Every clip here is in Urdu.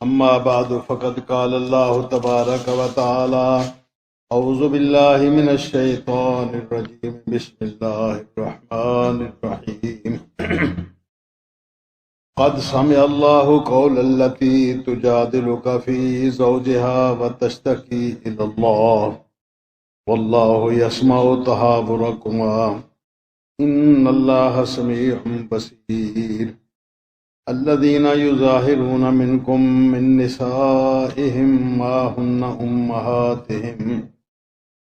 أما بعد فقد قال الله تبارك وتعالى أعوذ بالله من الشيطان الرجيم بسم الله الرحمن الرحيم قد سمع الله قول التي تجادلك في زوجها وتشتكي إلى الله والله يسمع تحاوركما إن الله سميع بصير الذين يظاهرون منكم من نسائهم ما هن أمهاتهم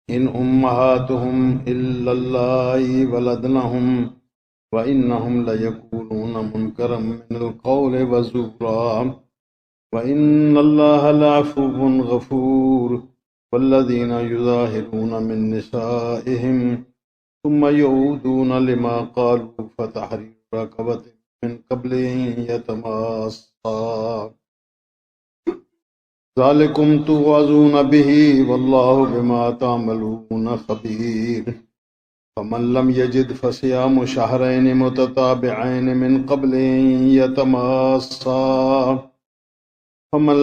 إن أمهاتهم إلا اللائي ولدنهم وإنهم ليقولون منكرا من القول وزورا وإن الله لعفو غفور والذين يظاهرون من نسائهم ثم يعودون لما قالوا فتحرير رقبة من قبل أن يتماسا ذلكم توعظون به والله بما تعملون خبير فمن لم يجد فصيام شهرين متتابعين من قبل أن يتماسا فمن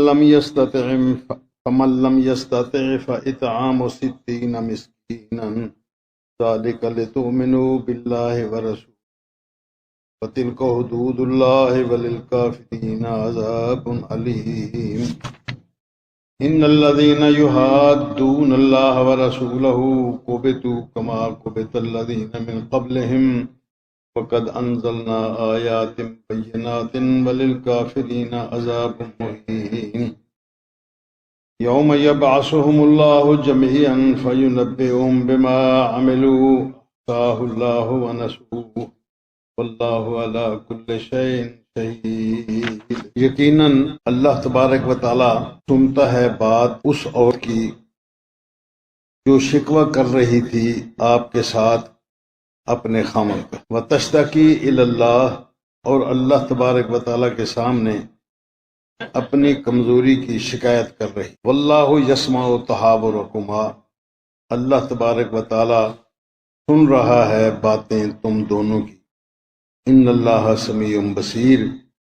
لم يستطع فإطعام 60 مسكينا ذلك لتؤمنوا بالله ورسوله وتلك حدود الله وللكافرين عذاب أليم إن الذين يحادون الله ورسوله كبتوا كما كبت الذين من قبلهم وقد أنزلنا آيات بينات وللكافرين عذاب مهين يوم يبعثهم الله جميعا فينبئهم بما عملوا أحصاه الله ونسوه واللہ علی کل شیء شہید۔ یقیناً اللہ تبارک و تعالی سنتا ہے بات اس عورت کی جو شکوہ کر رہی تھی آپ کے ساتھ اپنے خامن کا، وتشتکی الی اللہ، اور اللہ تبارک و تعالی کے سامنے اپنی کمزوری کی شکایت کر رہی۔ واللہ یسمع تحاورکما، اللہ تبارک و تعالی سن رہا ہے باتیں تم دونوں کی۔ ان اللہ سمیع بصیر،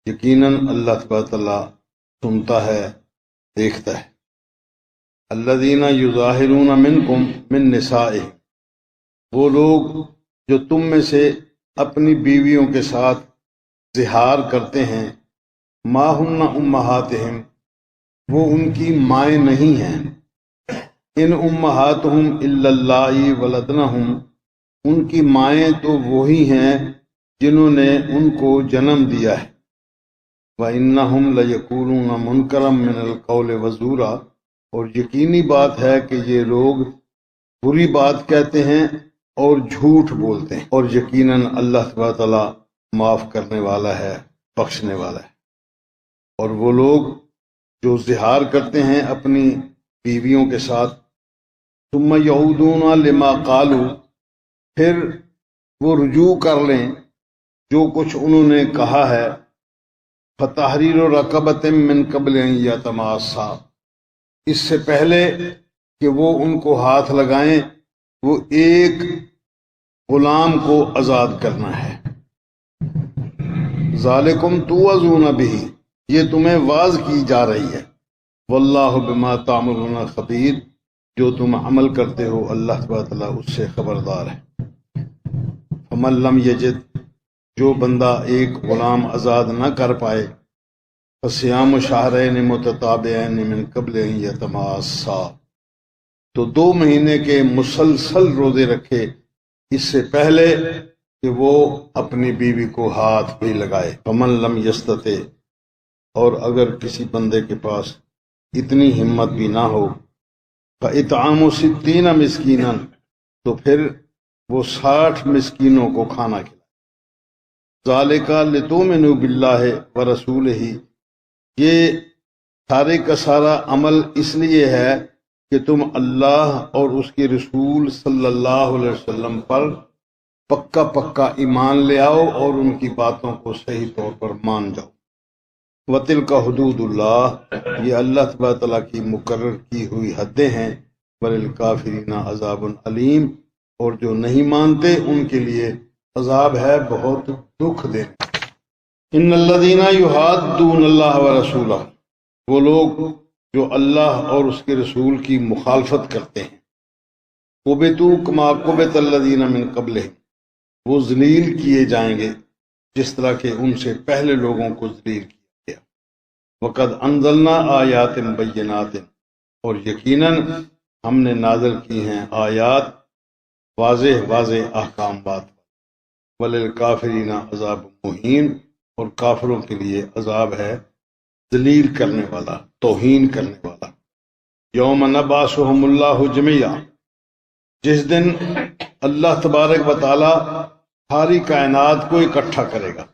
یقیناً اللہ تبارک تعالیٰ سنتا ہے، دیکھتا ہے۔ الذین یظاہرون منکم من نسائہم، وہ لوگ جو تم میں سے اپنی بیویوں کے ساتھ زہار کرتے ہیں، ما ہن امہاتہم، وہ ان کی مائیں نہیں ہیں، ان امہاتہم الا اللائی ولدنہم، ان کی مائیں تو وہی ہیں جنہوں نے ان کو جنم دیا ہے۔ وَإِنَّهُمْ لَيَقُولُونَ مُنْكَرًا مِنَ الْقَوْلِ وَزُورًا، اور یقینی بات ہے کہ یہ لوگ بری بات کہتے ہیں اور جھوٹ بولتے ہیں، اور یقیناً اللہ تبارک تعالیٰ معاف کرنے والا ہے، بخشنے والا ہے۔ اور وہ لوگ جو زہار کرتے ہیں اپنی بیویوں کے ساتھ، ثم یعودون لما قالوا، پھر وہ رجوع کر لیں جو کچھ انہوں نے کہا ہے، فتحریر رقبۃ من قبل ان یتماسا، اس سے پہلے کہ وہ ان کو ہاتھ لگائیں، وہ ایک غلام کو آزاد کرنا ہے۔ ذالکم توعظون بہ، یہ تمہیں واعظ کی جا رہی ہے۔ واللہ بما تعملون خبیر، جو تم عمل کرتے ہو اللہ تبارک تعالیٰ اس سے خبردار ہے۔ فمن لم یجد، جو بندہ ایک غلام آزاد نہ کر پائے، فصیام شہرین متتابعین من قبل ان یتماسا، تو 2 مہینے کے مسلسل روزے رکھے اس سے پہلے کہ وہ اپنی بیوی کو ہاتھ بھی لگائے۔ فمن لم یستطع، اور اگر کسی بندے کے پاس اتنی ہمت بھی نہ ہو، فاطعام 60 مسکینا، تو پھر وہ 60 مسکینوں کو کھانا کھلائے۔ ذالک لتؤمنوا باللہ ورسولہ، یہ سارے کا سارا عمل اس لیے ہے کہ تم اللہ اور اس کے رسول صلی اللہ علیہ وسلم پر پکا ایمان لے آؤ اور ان کی باتوں کو صحیح طور پر مان جاؤ۔ وَتِلْكَ حُدُودُ اللَّهِ، یہ اللہ تبارک تعالیٰ کی مقرر کی ہوئی حدیں ہیں۔ وَلِلْكَافِرِينَ عَذَابٌ عَلِيمٌ، اور جو نہیں مانتے ان کے لیے عذاب ہے بہت دکھ دینے۔ ان الذین یحادون اللہ ورسولہ، وہ لوگ جو اللہ اور اس کے رسول کی مخالفت کرتے ہیں، قبتوا کما قبت الذین من قبلہم، وہ ذلیل کیے جائیں گے جس طرح کہ ان سے پہلے لوگوں کو ذلیل کیا گیا۔ وقد انزلنا آیات بینات، اور یقیناً ہم نے نازل کی ہیں آیات واضح واضح احکامات، وللکافرین عذاب مہین، اور کافروں کے لیے عذاب ہے ذلیل کرنے والا، توہین کرنے والا۔ یوم نبعثہم اللہ جميعا، جس دن اللہ تبارک و تعالی ساری کائنات کو اکٹھا کرے گا،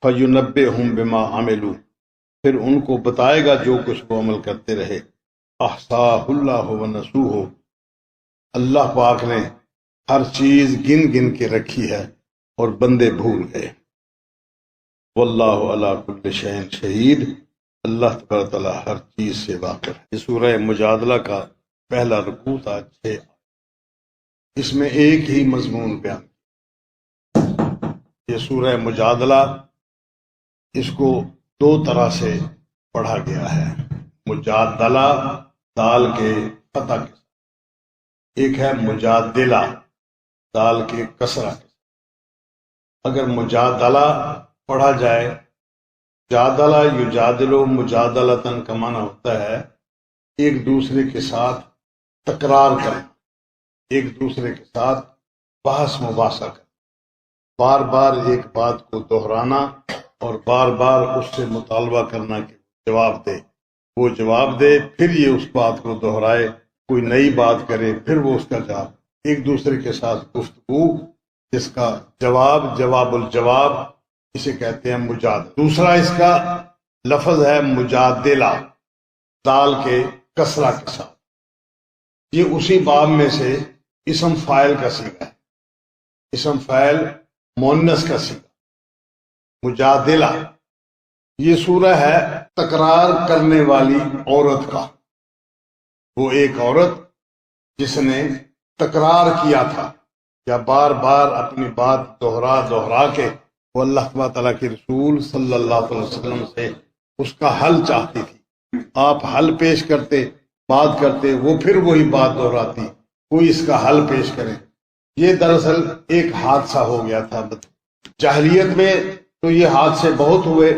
فَيُنَبِّئُهُم بِمَا عَمِلُوا، پھر ان کو بتائے گا جو کچھ وہ عمل کرتے رہے۔ احصاہ اللہ ونسوہ، اللہ پاک نے ہر چیز گن گن کے رکھی ہے اور بندے بھول گئے۔ واللہ علی کل شیء شہید، اللہ تبارک و تعالی ہر چیز سے واقف ہے۔ یہ سورہ مجادلہ کا پہلا رکوع تھا، 6۔ اس میں ایک ہی مضمون بیان، یہ سورہ مجادلہ، اس کو دو طرح سے پڑھا گیا ہے۔ مجادلہ دال کے فتح کے ساتھ، ایک ہے مجادلہ دال کے کسرہ کے ساتھ۔ اگر مجادلہ پڑھا جائے، جادلہ یجادلو مجادلتن کا معنی ہوتا ہے ایک دوسرے کے ساتھ تکرار کرنا، ایک دوسرے کے ساتھ بحث مباحثہ کرنا، بار بار ایک بات کو دہرانا اور بار بار اس سے مطالبہ کرنا کہ جواب دے، وہ جواب دے، پھر یہ اس بات کو دہرائے، کوئی نئی بات کرے، پھر وہ اس کا جواب، ایک دوسرے کے ساتھ گفتگو جس کا جواب جواب الجواب، اسے کہتے ہیں مجادلہ۔ دوسرا اس کا لفظ ہے مجادلہ دال کے کسرہ کے ساتھ، یہ اسی باب میں سے اسم فاعل کا صیغہ ہے، اسم فاعل مؤنث کا صیغہ مجادلہ۔ یہ سورہ ہے تکرار کرنے والی عورت کا، وہ ایک عورت جس نے تکرار کیا تھا یا بار بار اپنی بات دہرا کے وہ اللہ تعالیٰ کے رسول صلی اللہ علیہ وسلم سے اس کا حل چاہتی تھی۔ آپ حل پیش کرتے، بات کرتے، وہ پھر وہی بات دہراتی، کوئی اس کا حل پیش کرے۔ یہ دراصل ایک حادثہ ہو گیا تھا۔ جاہلیت میں تو یہ حادثے بہت ہوئے،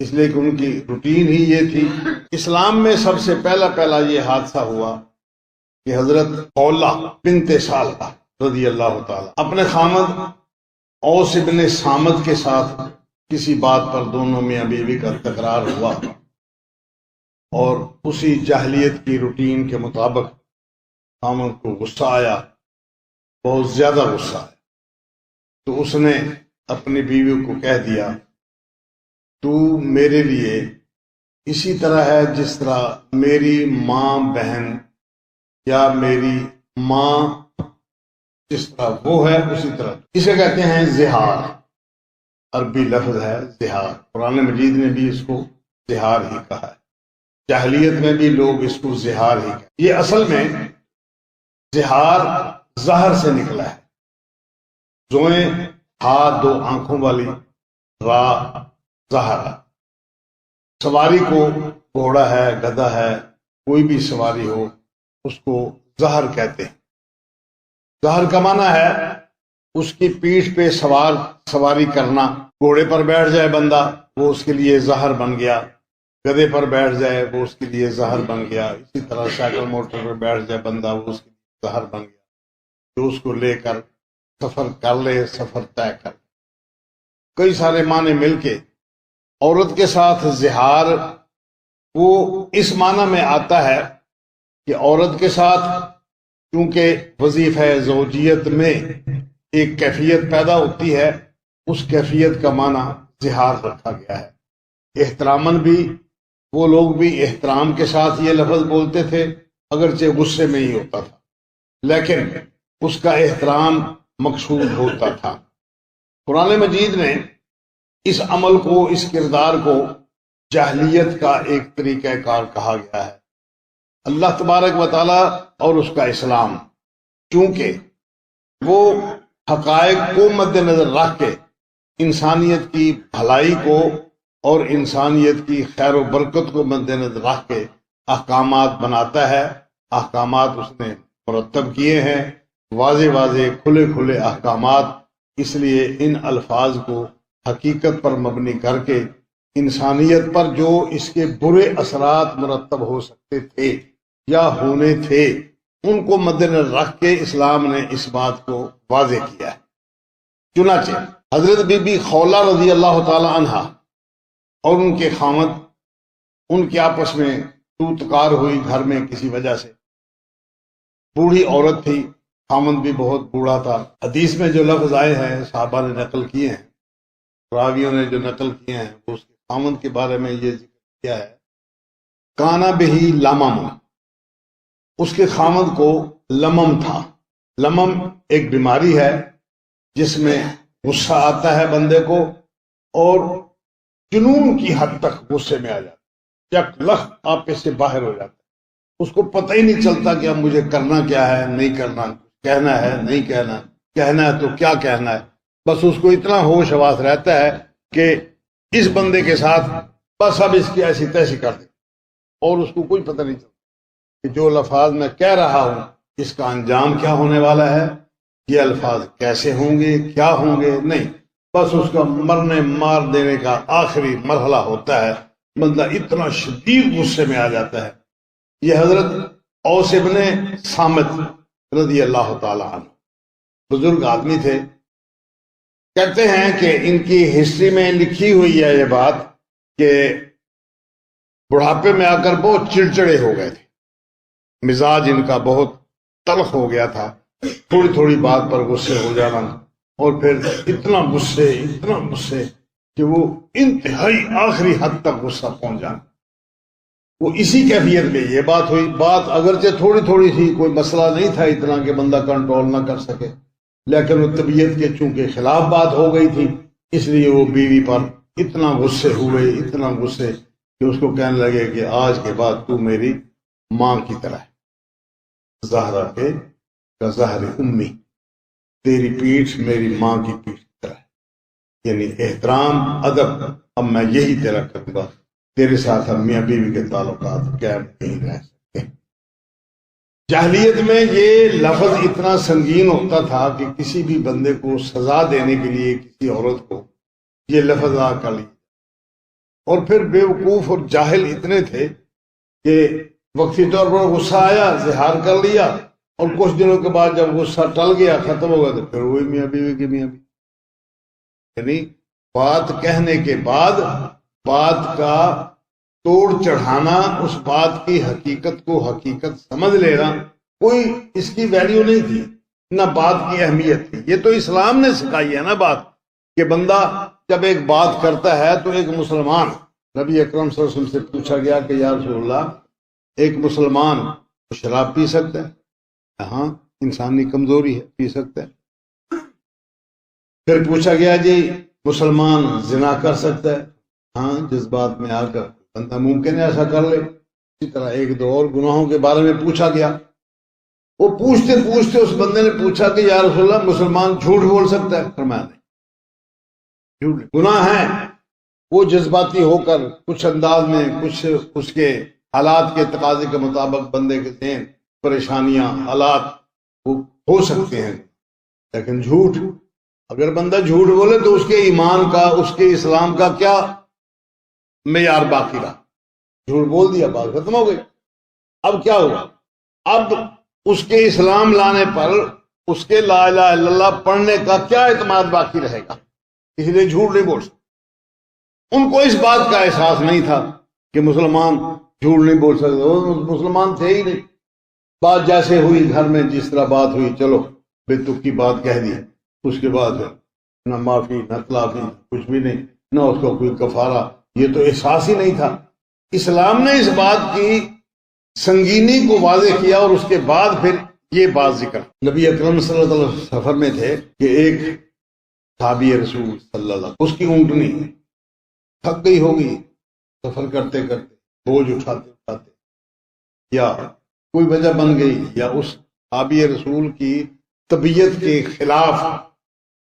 اس لیے کہ ان کی روٹین ہی یہ تھی۔ اسلام میں سب سے پہلا یہ حادثہ ہوا کہ حضرت خولہ بنت سالہ رضی اللہ تعالی اپنے خامد اوس ابن صامت کے ساتھ کسی بات پر دونوں میاں بیوی کا تکرار ہوا، اور اسی جاہلیت کی روٹین کے مطابق خامد کو غصہ آیا، بہت زیادہ غصہ آیا، تو اس نے اپنی بیوی کو کہہ دیا، تو میرے لیے اسی طرح ہے جس طرح میری ماں بہن یا میری ماں جس طرح وہ ہے اسی طرح۔ اسے کہتے ہیں زہار، عربی لفظ ہے زہار، قرآن مجید نے بھی اس کو زہار ہی کہا ہے، جاہلیت میں بھی لوگ اس کو زہار ہی کہتے ہیں۔ یہ اصل میں زہار زہر سے نکلا ہے، زوئیں ہا دو آنکھوں والی، را زہر۔ سواری کو، گھوڑا ہے، گدھا ہے، کوئی بھی سواری ہو، اس کو زہر کہتے ہیں۔ زہر کا معنی ہے اس کی پیٹھ پہ سواری کرنا، گھوڑے پر بیٹھ جائے بندہ وہ اس کے لیے زہر بن گیا، گدھے پر بیٹھ جائے وہ اس کے لیے زہر بن گیا، اسی طرح سائیکل موٹر پر بیٹھ جائے بندہ وہ اس کے لیے زہر بن گیا، جو اس کو لے کر سفر کر لے، سفر طے کر۔ کئی سارے معنی مل کے عورت کے ساتھ زہار وہ اس معنی میں آتا ہے کہ عورت کے ساتھ چونکہ وظیفہ زوجیت میں ایک کیفیت پیدا ہوتی ہے، اس کیفیت کا معنی زہار رکھا گیا ہے۔ احتراماً بھی وہ لوگ بھی احترام کے ساتھ یہ لفظ بولتے تھے، اگرچہ غصے میں ہی ہوتا تھا، لیکن اس کا احترام مقصود ہوتا تھا۔ قرآن مجید نے اس عمل کو، اس کردار کو جاہلیت کا ایک طریقہ کار کہا گیا ہے۔ اللہ تبارک و تعالی اور اس کا اسلام چونکہ وہ حقائق کو مد نظر رکھ کے انسانیت کی بھلائی کو اور انسانیت کی خیر و برکت کو مد نظر رکھ کے احکامات بناتا ہے. احکامات اس نے مرتب کیے ہیں، واضح واضح کھلے کھلے احکامات. اس لیے ان الفاظ کو حقیقت پر مبنی کر کے انسانیت پر جو اس کے برے اثرات مرتب ہو سکتے تھے یا ہونے تھے، ان کو مد نظر رکھ کے اسلام نے اس بات کو واضح کیا ہے. چنانچہ حضرت بی بی خولہ رضی اللہ تعالی عنہا اور ان کے خاوند، ان کی آپس میں تو تکار ہوئی گھر میں کسی وجہ سے. بوڑھی عورت تھی، خاوند بھی بہت بوڑھا تھا. حدیث میں جو لفظ آئے ہیں صحابہ نے نقل کیے ہیں، راویوں نے جو نقل کیے ہیں، وہ اس کے خاوند کے بارے میں یہ ذکر کیا ہے، کانا بہی لمم، اس کے خاوند کو لمم تھا. لمم ایک بیماری ہے جس میں غصہ آتا ہے بندے کو اور جنون کی حد تک غصے میں آ جاتا ہے، یک لخ آپے سے باہر ہو جاتا ہے. اس کو پتہ ہی نہیں چلتا کہ اب مجھے کرنا کیا ہے، نہیں کرنا، کہنا ہے نہیں کہنا، کہنا ہے تو کیا کہنا ہے. بس اس کو اتنا ہوش حواس رہتا ہے کہ اس بندے کے ساتھ بس اب اس کی ایسی تیسی کر دے، اور اس کو کوئی پتہ نہیں چلتا کہ جو الفاظ میں کہہ رہا ہوں اس کا انجام کیا ہونے والا ہے، یہ الفاظ کیسے ہوں گے، کیا ہوں گے. نہیں، بس اس کا مرنے مار دینے کا آخری مرحلہ ہوتا ہے. بندہ اتنا شدید غصے میں آ جاتا ہے. یہ حضرت اوس ابن صامت رضی اللہ تعالی عنہ بزرگ آدمی تھے. کہتے ہیں کہ ان کی ہسٹری میں لکھی ہوئی ہے یہ بات کہ بڑھاپے میں آ کر بہت چڑچڑے ہو گئے تھے، مزاج ان کا بہت تلخ ہو گیا تھا، تھوڑی تھوڑی بات پر غصے ہو جانا، اور پھر اتنا غصے کہ وہ انتہائی آخری حد تک غصہ پہنچ جانا. وہ اسی کیفیت میں یہ بات ہوئی. بات اگرچہ تھوڑی تھوڑی سی، کوئی مسئلہ نہیں تھا اتنا کہ بندہ کنٹرول نہ کر سکے، لیکن وہ طبیعت کے چونکہ خلاف بات ہو گئی تھی، اس لیے وہ بیوی پر اتنا غصے ہوئے، اتنا غصے کہ اس کو کہنے لگے کہ آج کے بعد تو میری ماں کی طرح ہے، زہرا کے کا زہر امی، تیری پیٹھ میری ماں کی پیٹھ کی طرح ہے. یعنی احترام، ادب، اب میں یہی تیرا کروں گا، تیرے ساتھ ہم میاں بیوی کے تعلقات قائم نہیں رہ سکتے. جاہلیت میں یہ لفظ اتنا سنگین ہوتا تھا کہ کسی بھی بندے کو سزا دینے کے لیے کسی عورت کو یہ لفظ آ کر لی، اور پھر بے وقوف اور جاہل اتنے تھے کہ وقتی طور پر غصہ آیا، زہار کر لیا، اور کچھ دنوں کے بعد جب غصہ ٹل گیا، ختم ہو گیا، تو پھر وہی میاں بیوی کی میاں بیوی. یعنی بات کہنے کے بعد بات کا توڑ چڑھانا، اس بات کی حقیقت کو حقیقت سمجھ لینا، کوئی اس کی ویلیو نہیں تھی، نہ بات کی اہمیت تھی. یہ تو اسلام نے سکھائی ہے نا بات، کہ بندہ جب ایک بات کرتا ہے تو ایک مسلمان، نبی اکرم صلی اللہ علیہ وسلم سے پوچھا گیا کہ یا رسول اللہ، ایک مسلمان شراب پی سکتا ہے؟ ہاں، انسانی کمزوری ہے، پی سکتا ہے. پھر پوچھا گیا جی مسلمان زنا کر سکتا ہے؟ ہاں، جذبات میں آ کر بندہ ممکن ہے ایسا کر لے. اسی طرح ایک دو اور گناہوں کے بارے میں پوچھا گیا. وہ پوچھتے پوچھتے اس بندے نے پوچھا کہ یا رسول اللہ، مسلمان جھوٹ بول سکتا ہے؟ فرمایا نہیں، جھوٹ گناہ ہے. وہ جذباتی ہو کر کچھ انداز میں، کچھ اس کے حالات کے تقاضے کے مطابق بندے کے ذہن، پریشانیاں، حالات وہ ہو سکتے ہیں، لیکن جھوٹ، اگر بندہ جھوٹ بولے تو اس کے ایمان کا، اس کے اسلام کا کیا معیار باقی رہا؟ جھوٹ بول دیا، بات ختم ہو گئی. اب کیا ہوا؟ اب اس کے اسلام لانے پر اس کے لا الہ الا اللہ پڑھنے کا کیا اعتماد باقی رہے گا؟ اس لیے جھوٹ نہیں بول سکتے. ان کو اس بات کا احساس نہیں تھا کہ مسلمان جھوٹ نہیں بول سکتے، وہ مسلمان تھے ہی نہیں. بات جیسے ہوئی گھر میں، جس طرح بات ہوئی، چلو بے تک کی بات کہہ دی، اس کے بعد نہ معافی نہ تلافی، کچھ بھی نہیں، نہ اس کو کوئی کفارہ. یہ تو احساس ہی نہیں تھا. اسلام نے اس بات کی سنگینی کو واضح کیا، اور اس کے بعد پھر یہ بات ذکر. نبی اکرم صلی اللہ علیہ وسلم سفر میں تھے کہ ایک صحابی رسول صلی اللہ علیہ وسلم، اس کی اونٹنی تھک گئی ہوگی سفر کرتے کرتے، بوجھ اٹھاتے اٹھاتے، یا کوئی وجہ بن گئی، یا اس صحابی رسول کی طبیعت کے خلاف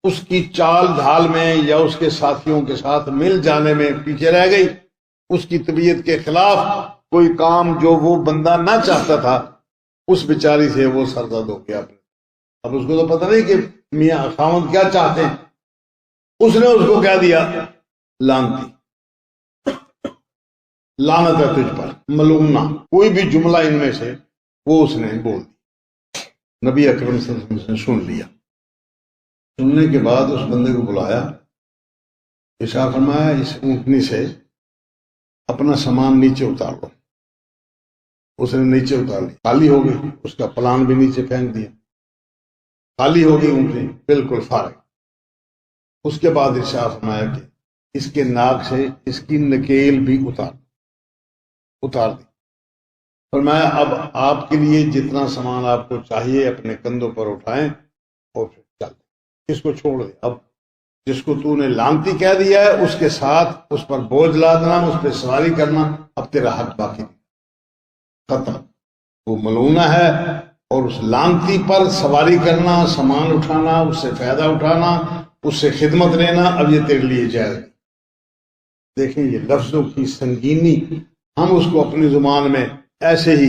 اس کی چال ڈھال میں یا اس کے ساتھیوں کے ساتھ مل جانے میں پیچھے رہ گئی، اس کی طبیعت کے خلاف کوئی کام جو وہ بندہ نہ چاہتا تھا اس بیچاری سے وہ سرزد ہو گیا۔ اب اس کو تو پتہ نہیں کہ میاں خاوند کیا چاہتے ہیں، اس نے اس کو کہہ دیا لانتی، لعنت ہے تجھ پر، ملعونہ، کوئی بھی جملہ ان میں سے وہ اس نے بول دی۔ نبی اکرم صلی اللہ علیہ وسلم نے سن لیا، سننے کے بعد اس بندے کو بلایا، ارشاد فرمایا اس اونٹنی سے اپنا سامان نیچے اتار لو۔ اس نے نیچے اتار لی، خالی ہو گئی، اس کا پلان بھی نیچے پھینک دیا، خالی ہو گئی اونٹنی، بالکل فارغ۔ اس کے بعد ارشاد فرمایا کہ اس کے ناک سے اس کی نکیل بھی اتار دی۔ فرمایا اب آپ کے لیے جتنا سامان آپ کو چاہیے اپنے کندھوں پر اٹھائیں اور پھر چل دیں، اس کو چھوڑ دیں۔ اب جس کو تو نے لانتی کہہ دیا ہے اس کے ساتھ اس پر بوجھ لادنا، اس پہ سواری کرنا، اب تیرا حق باقی نہیں، ختم۔ وہ ملعونہ ہے، اور اس لانتی پر سواری کرنا، سامان اٹھانا، اس سے فائدہ اٹھانا، اس سے خدمت لینا اب یہ تیرے لیے جائز نہیں۔ دیکھیں یہ لفظوں کی سنگینی، ہم اس کو اپنی زبان میں ایسے ہی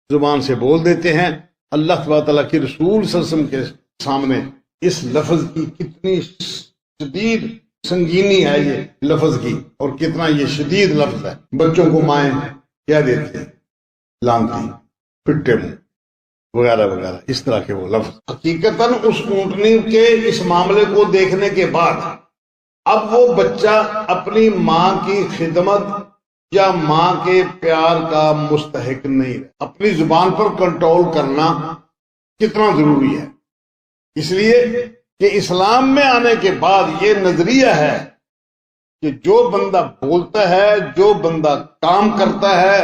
زبان سے بول دیتے ہیں، اللہ تبارک تعالیٰ کے رسول صلی اللہ علیہ وسلم کے سامنے اس لفظ کی کتنی شدید سنگینی ہے یہ لفظ کی، اور کتنا یہ شدید لفظ ہے۔ بچوں کو مائیں کیا دیتے ہیں، لانتی، پٹے منہ وغیرہ وغیرہ، اس طرح کے وہ لفظ۔ حقیقتاً اس اونٹنی کے اس معاملے کو دیکھنے کے بعد اب وہ بچہ اپنی ماں کی خدمت یا ماں کے پیار کا مستحق نہیں ہے۔ اپنی زبان پر کنٹرول کرنا کتنا ضروری ہے، اس لیے کہ اسلام میں آنے کے بعد یہ نظریہ ہے کہ جو بندہ بولتا ہے، جو بندہ کام کرتا ہے،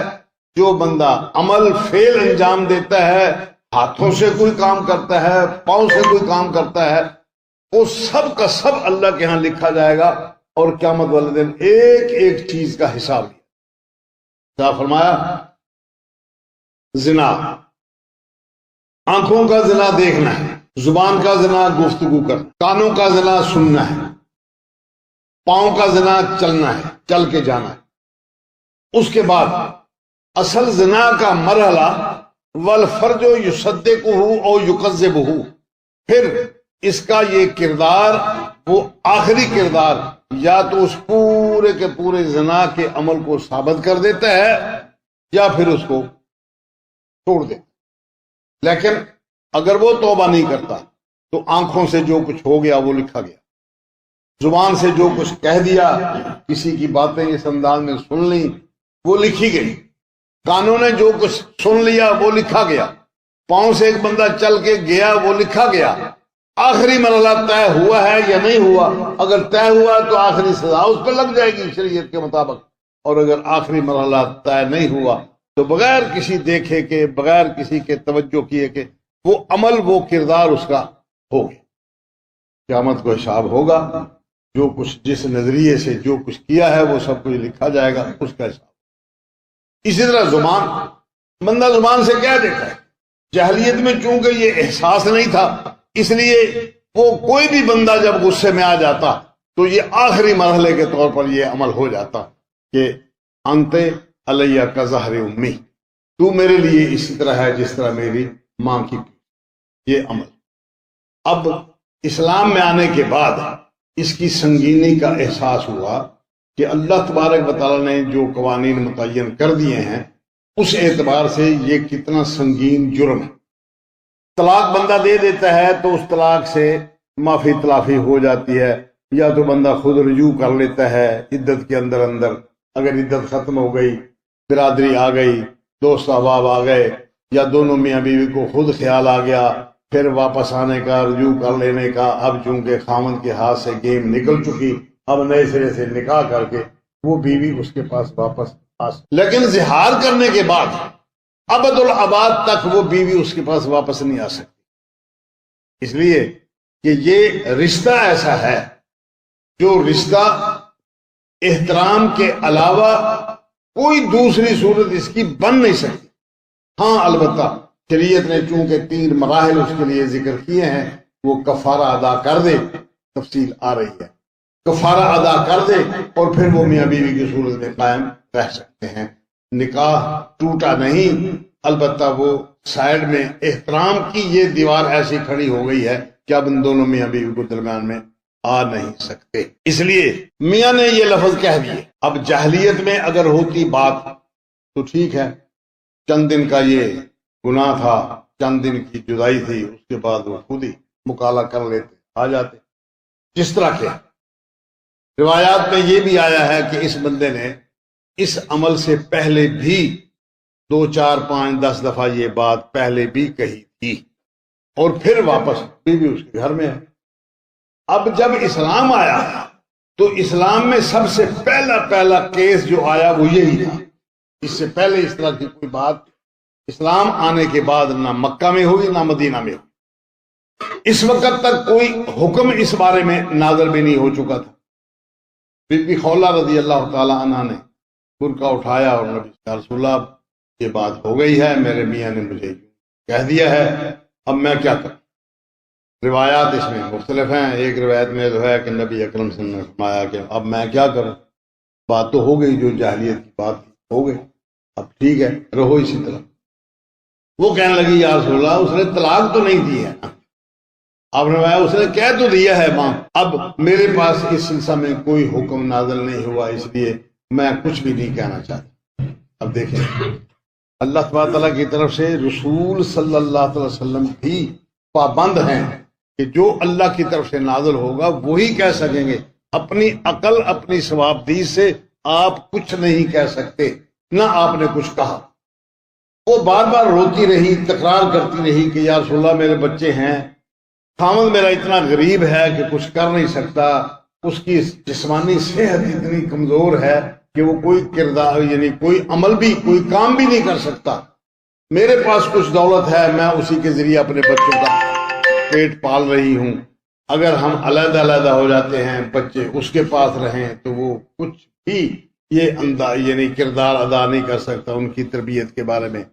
جو بندہ عمل فعل انجام دیتا ہے، ہاتھوں سے کوئی کام کرتا ہے، پاؤں سے کوئی کام کرتا ہے، وہ سب کا سب اللہ کے ہاں لکھا جائے گا، اور قیامت والے دن ایک ایک چیز کا حساب لیا۔ کیا فرمایا؟ زنا، آنکھوں کا زنا دیکھنا ہے، زبان کا زنا گفتگو کرنا، کانوں کا زنا سننا ہے، پاؤں کا زنا چلنا ہے، چل کے جانا ہے۔ اس کے بعد اصل زنا کا مرحلہ والفرج یصدقہ او یکذبہ، پھر اس کا یہ کردار، وہ آخری کردار یا تو اس پورے کے پورے زنا کے عمل کو ثابت کر دیتا ہے یا پھر اس کو چھوڑ دیتا۔ لیکن اگر وہ توبہ نہیں کرتا تو آنکھوں سے جو کچھ ہو گیا وہ لکھا گیا، زبان سے جو کچھ کہہ دیا، کسی کی باتیں اس انداز میں سن لی وہ لکھی گئی، کانوں نے جو کچھ سن لیا وہ لکھا گیا، پاؤں سے ایک بندہ چل کے گیا وہ لکھا گیا۔ آخری مرحلہ طے ہوا ہے یا نہیں ہوا؟ اگر طے ہوا تو آخری سزا اس پہ لگ جائے گی شریعت کے مطابق، اور اگر آخری مرحلہ طے نہیں ہوا تو بغیر کسی دیکھے کے، بغیر کسی کے توجہ کیے کہ وہ عمل، وہ کردار اس کا ہو گیا۔ قیامت کو حساب ہوگا، جو کچھ جس نظریے سے جو کچھ کیا ہے وہ سب کچھ لکھا جائے گا، اس کا حساب۔ اسی طرح زبان، بندہ زبان سے کہہ دیتا ہے، جاہلیت میں چونکہ یہ احساس نہیں تھا اس لیے وہ کوئی بھی بندہ جب غصے میں آ جاتا تو یہ آخری مرحلے کے طور پر یہ عمل ہو جاتا کہ انت علیہ کا ظہر امی، تو میرے لیے اسی طرح ہے جس طرح میری ماں کی، یہ عمل۔ اب اسلام میں آنے کے بعد اس کی سنگینی کا احساس ہوا کہ اللہ تبارک و تعالیٰ نے جو قوانین متعین کر دیے ہیں اس اعتبار سے یہ کتنا سنگین جرم ہے۔ طلاق بندہ دے دیتا ہے تو اس طلاق سے معافی تلافی ہو جاتی ہے، یا تو بندہ خود رجوع کر لیتا ہے عدت کے اندر اندر، اگر عدت ختم ہو گئی، برادری آ گئی، دوست احباب آ گئے، یا دونوں میاں بیوی کو خود خیال آ گیا پھر واپس آنے کا، رجوع کر لینے کا۔ اب چونکہ خامد کے ہاتھ سے گیم نکل چکی، اب نئے سرے سے نکاح کر کے وہ بیوی اس کے پاس واپس آ سکتی، لیکن زہار کرنے کے بعد ابد الآباد تک وہ بیوی اس کے پاس واپس نہیں آ سکتی، اس لیے کہ یہ رشتہ ایسا ہے جو رشتہ احترام کے علاوہ کوئی دوسری صورت اس کی بن نہیں سکتی۔ ہاں البتہ شریعت نے چونکہ 3 مراحل اس کے لیے ذکر کیے ہیں، وہ کفارہ ادا کر دے تفصیل آ رہی ہے. کفارہ ادا کر دے اور پھر وہ میاں بیوی کی صورت میں قائم رہ سکتے ہیں. نکاح ٹوٹا نہیں، البتہ وہ سائڈ میں احترام کی یہ دیوار ایسی کھڑی ہو گئی ہے کہ اب ان دونوں میاں بیوی کو درمیان میں آ نہیں سکتے. اس لیے میاں نے یہ لفظ کہہ دیے. اب جاہلیت میں اگر ہوتی بات تو ٹھیک ہے، چند دن کا یہ گناہ تھا، چند دن کی جدائی تھی، اس کے بعد وہ خود ہی مکالہ کر لیتے، آ جاتے. جس طرح کے روایات میں یہ بھی آیا ہے کہ اس بندے نے اس عمل سے پہلے بھی 2 4 5 10 دفعہ یہ بات پہلے بھی کہی تھی اور پھر واپس بھی اس کے گھر میں ہے. اب جب اسلام آیا تو اسلام میں سب سے پہلا کیس جو آیا وہ یہی تھا. اس سے پہلے اس طرح کی کوئی بات اسلام آنے کے بعد نہ مکہ میں ہوئی نہ مدینہ میں ہوئی. اس وقت تک کوئی حکم اس بارے میں نازل بھی نہیں ہو چکا تھا. بی بی خولہ رضی اللہ تعالی عنہ نے برقع اٹھایا اور نبی یا رسول اللہ یہ بات ہو گئی ہے، میرے میاں نے مجھے کہہ دیا ہے، اب میں کیا کروں. روایات اس میں مختلف ہیں. ایک روایت میں جو ہے کہ نبی اکرم صلی اللہ علیہ وسلم نے فرمایا کہ اب میں کیا کروں، بات تو ہو گئی، جو جاہلیت کی بات ہو گئی، اب ٹھیک ہے رہو اسی طرح. وہ کہنے لگی یا رسول اللہ اس نے طلاق تو نہیں دی ہے. آپ نے فرمایا اس نے کہہ تو دیا ہے ماں، اب میرے پاس اس سلسلہ میں کوئی حکم نازل نہیں ہوا، اس لیے میں کچھ بھی نہیں کہنا چاہتا. اب دیکھیں اللہ تبارک تعالیٰ کی طرف سے رسول صلی اللہ علیہ وسلم بھی پابند ہیں کہ جو اللہ کی طرف سے نازل ہوگا وہی کہہ سکیں گے. اپنی عقل اپنی ثوابدید سے آپ کچھ نہیں کہہ سکتے، نہ آپ نے کچھ کہا. وہ بار بار روتی رہی، تکرار کرتی رہی کہ یا رسول اللہ میرے بچے ہیں، خامد میرا اتنا غریب ہے کہ کچھ کر نہیں سکتا، اس کی جسمانی صحت اتنی کمزور ہے کہ وہ کوئی کردار یعنی کوئی عمل بھی کوئی کام بھی نہیں کر سکتا. میرے پاس کچھ دولت ہے، میں اسی کے ذریعے اپنے بچوں کا پیٹ پال رہی ہوں. اگر ہم علیحدہ علیحدہ ہو جاتے ہیں، بچے اس کے پاس رہیں تو وہ کچھ بھی یہ یعنی کردار ادا نہیں کر سکتا ان کی تربیت کے بارے میں.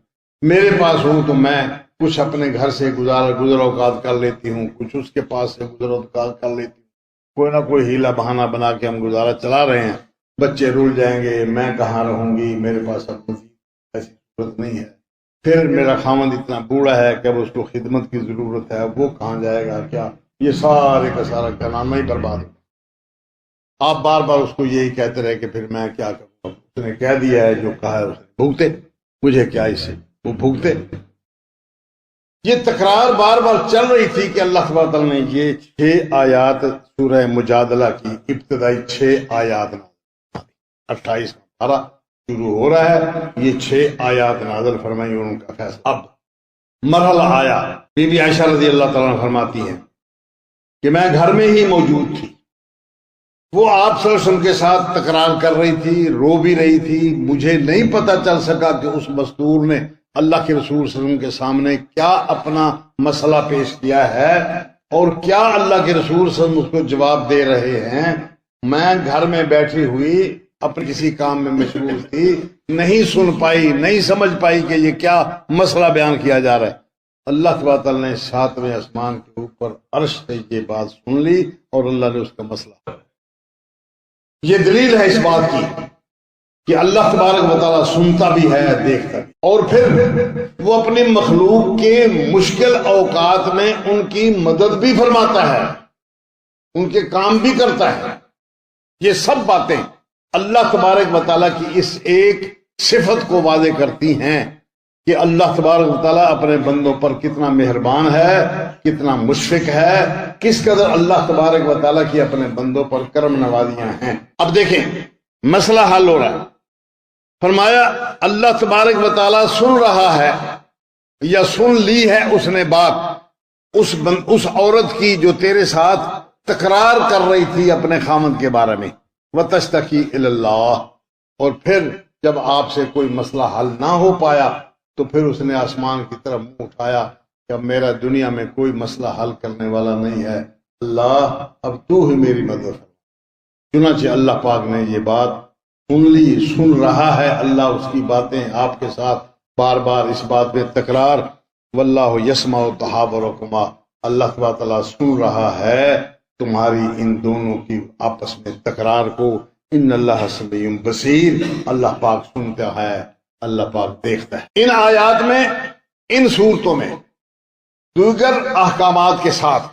میرے پاس ہوں تو میں کچھ اپنے گھر سے گزر اوقات کر لیتی ہوں، کچھ اس کے پاس سے گزر اوقات کر لیتی ہوں. کوئی نہ کوئی ہیلا بہانہ بنا کے ہم گزارا چلا رہے ہیں. بچے رول جائیں گے، میں کہاں رہوں گی، میرے پاس اب ایسی ضرورت نہیں ہے. پھر میرا خامد اتنا بوڑھا ہے کہ اب اس کو خدمت کی ضرورت ہے، وہ کہاں جائے گا، کیا یہ سارے کا سارا کلام ہی برباد ہو. آپ بار بار اس کو یہی کہتے رہے کہ پھر میں کیا کروں، اس نے کہہ دیا ہے جو کہا ہے اس نے بھگتے، مجھے کیا اس سے، وہ بھگتے. یہ تکرار بار بار چل رہی تھی کہ اللہ تبارک تعالیٰ نے یہ 6 آیات سورہ مجادلہ کی ابتدائی 6 آیات 28 پارہ شروع ہو رہا ہے، یہ 6 آیات نازل فرمائی اور ان کا فیصلہ. اب مرحلہ آیا. بی بی عائشہ رضی اللہ تعالیٰ عنہ فرماتی ہیں کہ میں گھر میں ہی موجود تھی، وہ آپ صلی اللہ علیہ وسلم کے ساتھ تکرار کر رہی تھی، رو بھی رہی تھی. مجھے نہیں پتہ چل سکا کہ اس مستور نے اللہ کے رسول صلی اللہ علیہ وسلم کے سامنے کیا اپنا مسئلہ پیش کیا ہے اور کیا اللہ کے رسول صلی اللہ علیہ وسلم اس کو جواب دے رہے ہیں. میں گھر میں بیٹھی ہوئی اپنے کسی کام میں مشغول تھی، نہیں سن پائی، نہیں سمجھ پائی کہ یہ کیا مسئلہ بیان کیا جا رہا ہے. اللہ تبارک تعالیٰ نے 7ویں آسمان کے اوپر عرش سے یہ بات سن لی اور اللہ نے اس کا مسئلہ. یہ دلیل ہے اس بات کی کہ اللہ تبارک و تعالیٰ سنتا بھی ہے، دیکھتا بھی، اور پھر وہ اپنی مخلوق کے مشکل اوقات میں ان کی مدد بھی فرماتا ہے، ان کے کام بھی کرتا ہے. یہ سب باتیں اللہ تبارک و تعالیٰ کی اس ایک صفت کو واضح کرتی ہیں کہ اللہ تبارک و تعالیٰ اپنے بندوں پر کتنا مہربان ہے، کتنا مشفق ہے، کس قدر اللہ تبارک و تعالیٰ کی اپنے بندوں پر کرم نوازیاں ہیں. اب دیکھیں مسئلہ حل ہو رہا ہے. فرمایا اللہ تبارک و تعالیٰ سن رہا ہے یا سن لی ہے اس نے بات اس عورت کی جو تیرے ساتھ تکرار کر رہی تھی اپنے خامد کے بارے میں. وَتَشْتَكِي إِلَى اللَّهِ، اور پھر جب آپ سے کوئی مسئلہ حل نہ ہو پایا تو پھر اس نے آسمان کی طرف منہ اٹھایا کہ اب میرا دنیا میں کوئی مسئلہ حل کرنے والا نہیں ہے، اللہ اب تو ہی میری مدد. چنانچہ اللہ پاک نے یہ بات سن لی، سن رہا ہے اللہ اس کی باتیں آپ کے ساتھ بار بار اس بات میں تکرار. واللہ یسمع تحاورکما، اللہ تعالیٰ سن رہا ہے تمہاری ان دونوں کی آپس میں تکرار کو۔ ان اللہ سمیع بصیر، اللہ پاک سنتا ہے، اللہ پاک دیکھتا ہے۔ ان آیات میں، ان صورتوں میں دیگر احکامات کے ساتھ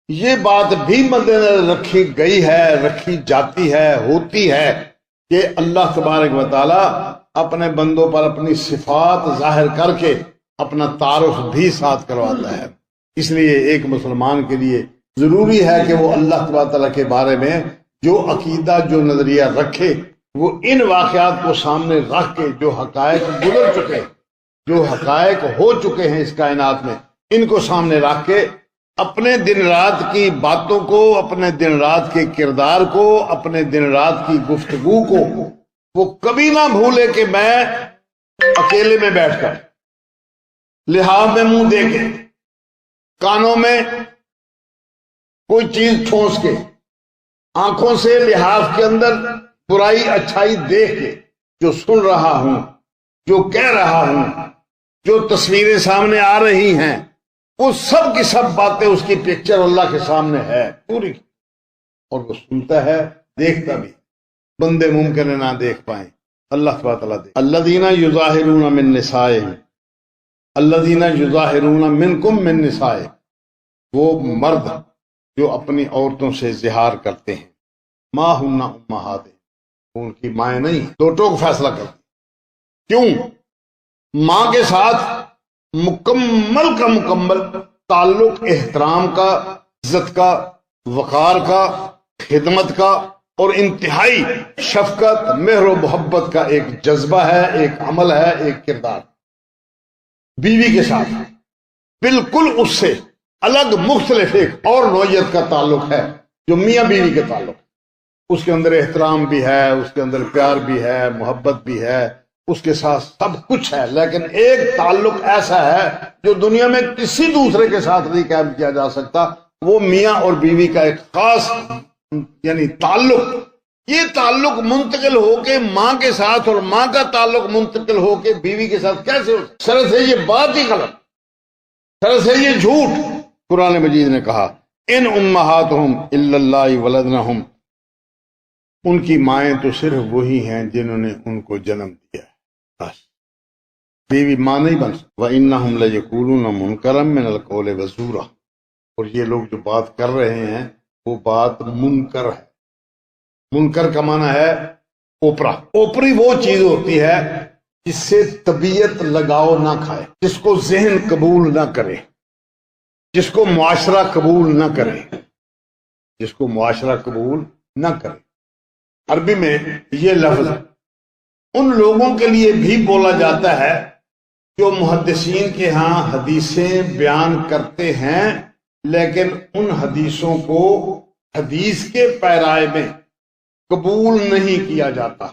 یہ بات بھی مد نظر رکھی گئی ہے، رکھی جاتی ہے، ہوتی ہے کہ اللہ تبارک و تعالی اپنے بندوں پر اپنی صفات ظاہر کر کے اپنا تعارف بھی ساتھ کرواتا ہے۔ اس لیے ایک مسلمان کے لیے ضروری ہے کہ وہ اللہ تبارک تعالیٰ کے بارے میں جو عقیدہ، جو نظریہ رکھے، وہ ان واقعات کو سامنے رکھ کے جو حقائق گزر چکے، جو حقائق ہو چکے ہیں اس کائنات میں، ان کو سامنے رکھ کے اپنے دن رات کی باتوں کو، اپنے دن رات کے کردار کو، اپنے دن رات کی گفتگو کو وہ کبھی نہ بھولے کہ میں اکیلے میں بیٹھ کر لحاظ میں منہ دے کے، کانوں میں کوئی چیز ٹھونس کے، آنکھوں سے لحاظ کے اندر برائی اچھائی دیکھ کے جو سن رہا ہوں، جو کہہ رہا ہوں، جو تصویریں سامنے آ رہی ہیں، وہ سب کی سب باتیں، اس کی پکچر اللہ کے سامنے ہے پوری، اور وہ سنتا ہے، دیکھتا بھی۔ بندے ممکن ہے نہ دیکھ پائیں، اللہ تعالیٰ دیکھ۔ الذین یظاہرون من نسائہم، الذین یظاہرون منکم من نسائہم، وہ مرد جو اپنی عورتوں سے اظہار کرتے ہیں، ما ہن امہاتہم، ان کی مائیں نہیں، دو ٹوک فیصلہ کرتے۔ کیوں؟ ماں کے ساتھ مکمل کا مکمل تعلق احترام کا، عزت کا، وقار کا، خدمت کا، اور انتہائی شفقت، مہر و محبت کا ایک جذبہ ہے، ایک عمل ہے، ایک کردار۔ بیوی کے ساتھ بالکل اس سے الگ مختلف ایک اور نوعیت کا تعلق ہے جو میاں بیوی کے تعلق، اس کے اندر احترام بھی ہے، اس کے اندر پیار بھی ہے، محبت بھی ہے، اس کے ساتھ سب کچھ ہے، لیکن ایک تعلق ایسا ہے جو دنیا میں کسی دوسرے کے ساتھ نہیں قائم کیا جا سکتا، وہ میاں اور بیوی کا ایک خاص یعنی تعلق۔ یہ تعلق منتقل ہو کے ماں کے ساتھ، اور ماں کا تعلق منتقل ہو کے بیوی کے ساتھ کیسے ہو؟ سر سے یہ بات ہی غلط، سر سے یہ جھوٹ۔ قرآن مجید نے کہا ان امہاتہم الا اللہ ولدنہم، ان کی مائیں تو صرف وہی ہیں جنہوں نے ان کو جنم دیا ہے، بس۔ بیوی ماں نہیں بن سکتی۔ وَإِنَّهُمْ لَيَقُولُونَ مُنْكَرًا مِنَ الْقَوْلِ وَزُورًا، اور یہ لوگ جو بات کر رہے ہیں وہ بات منکر ہے۔ منکر کا معنی ہے اوپرا۔ اوپری وہ چیز ہوتی ہے جس سے طبیعت لگاؤ نہ کھائے، جس کو ذہن قبول نہ کرے، جس کو معاشرہ قبول نہ کرے، جس کو معاشرہ قبول نہ کرے۔ عربی میں یہ لفظ ان لوگوں کے لیے بھی بولا جاتا ہے جو محدثین کے ہاں حدیثیں بیان کرتے ہیں، لیکن ان حدیثوں کو حدیث کے پیرائے میں قبول نہیں کیا جاتا۔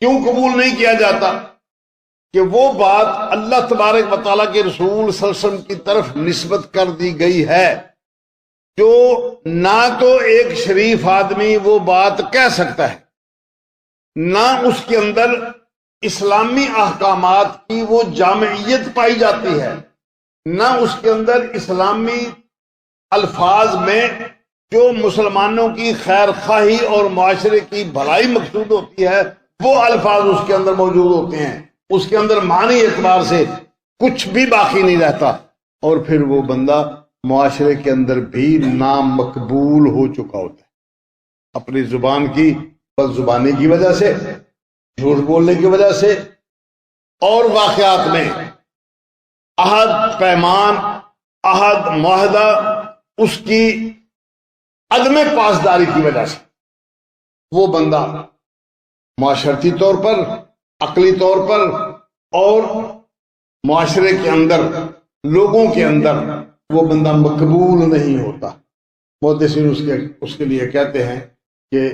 کیوں قبول نہیں کیا جاتا؟ کہ وہ بات اللہ تبارک و تعالیٰ کے رسول صلی اللہ علیہ وسلم کی طرف نسبت کر دی گئی ہے، جو نہ تو ایک شریف آدمی وہ بات کہہ سکتا ہے، نہ اس کے اندر اسلامی احکامات کی وہ جامعیت پائی جاتی ہے، نہ اس کے اندر اسلامی الفاظ میں جو مسلمانوں کی خیر خواہی اور معاشرے کی بھلائی مقصود ہوتی ہے وہ الفاظ اس کے اندر موجود ہوتے ہیں۔ اس کے اندر معنی اعتبار سے کچھ بھی باقی نہیں رہتا، اور پھر وہ بندہ معاشرے کے اندر بھی نامقبول ہو چکا ہوتا ہے، اپنی زبان کی بد زبانی کی وجہ سے، جھوٹ بولنے کی وجہ سے، اور واقعات میں عہد پیمان، عہد معاہدہ، اس کی عدم پاسداری کی وجہ سے وہ بندہ معاشرتی طور پر، عقلی طور پر، اور معاشرے کے اندر، لوگوں کے اندر وہ بندہ مقبول نہیں ہوتا۔ محدثین اس کے لیے کہتے ہیں کہ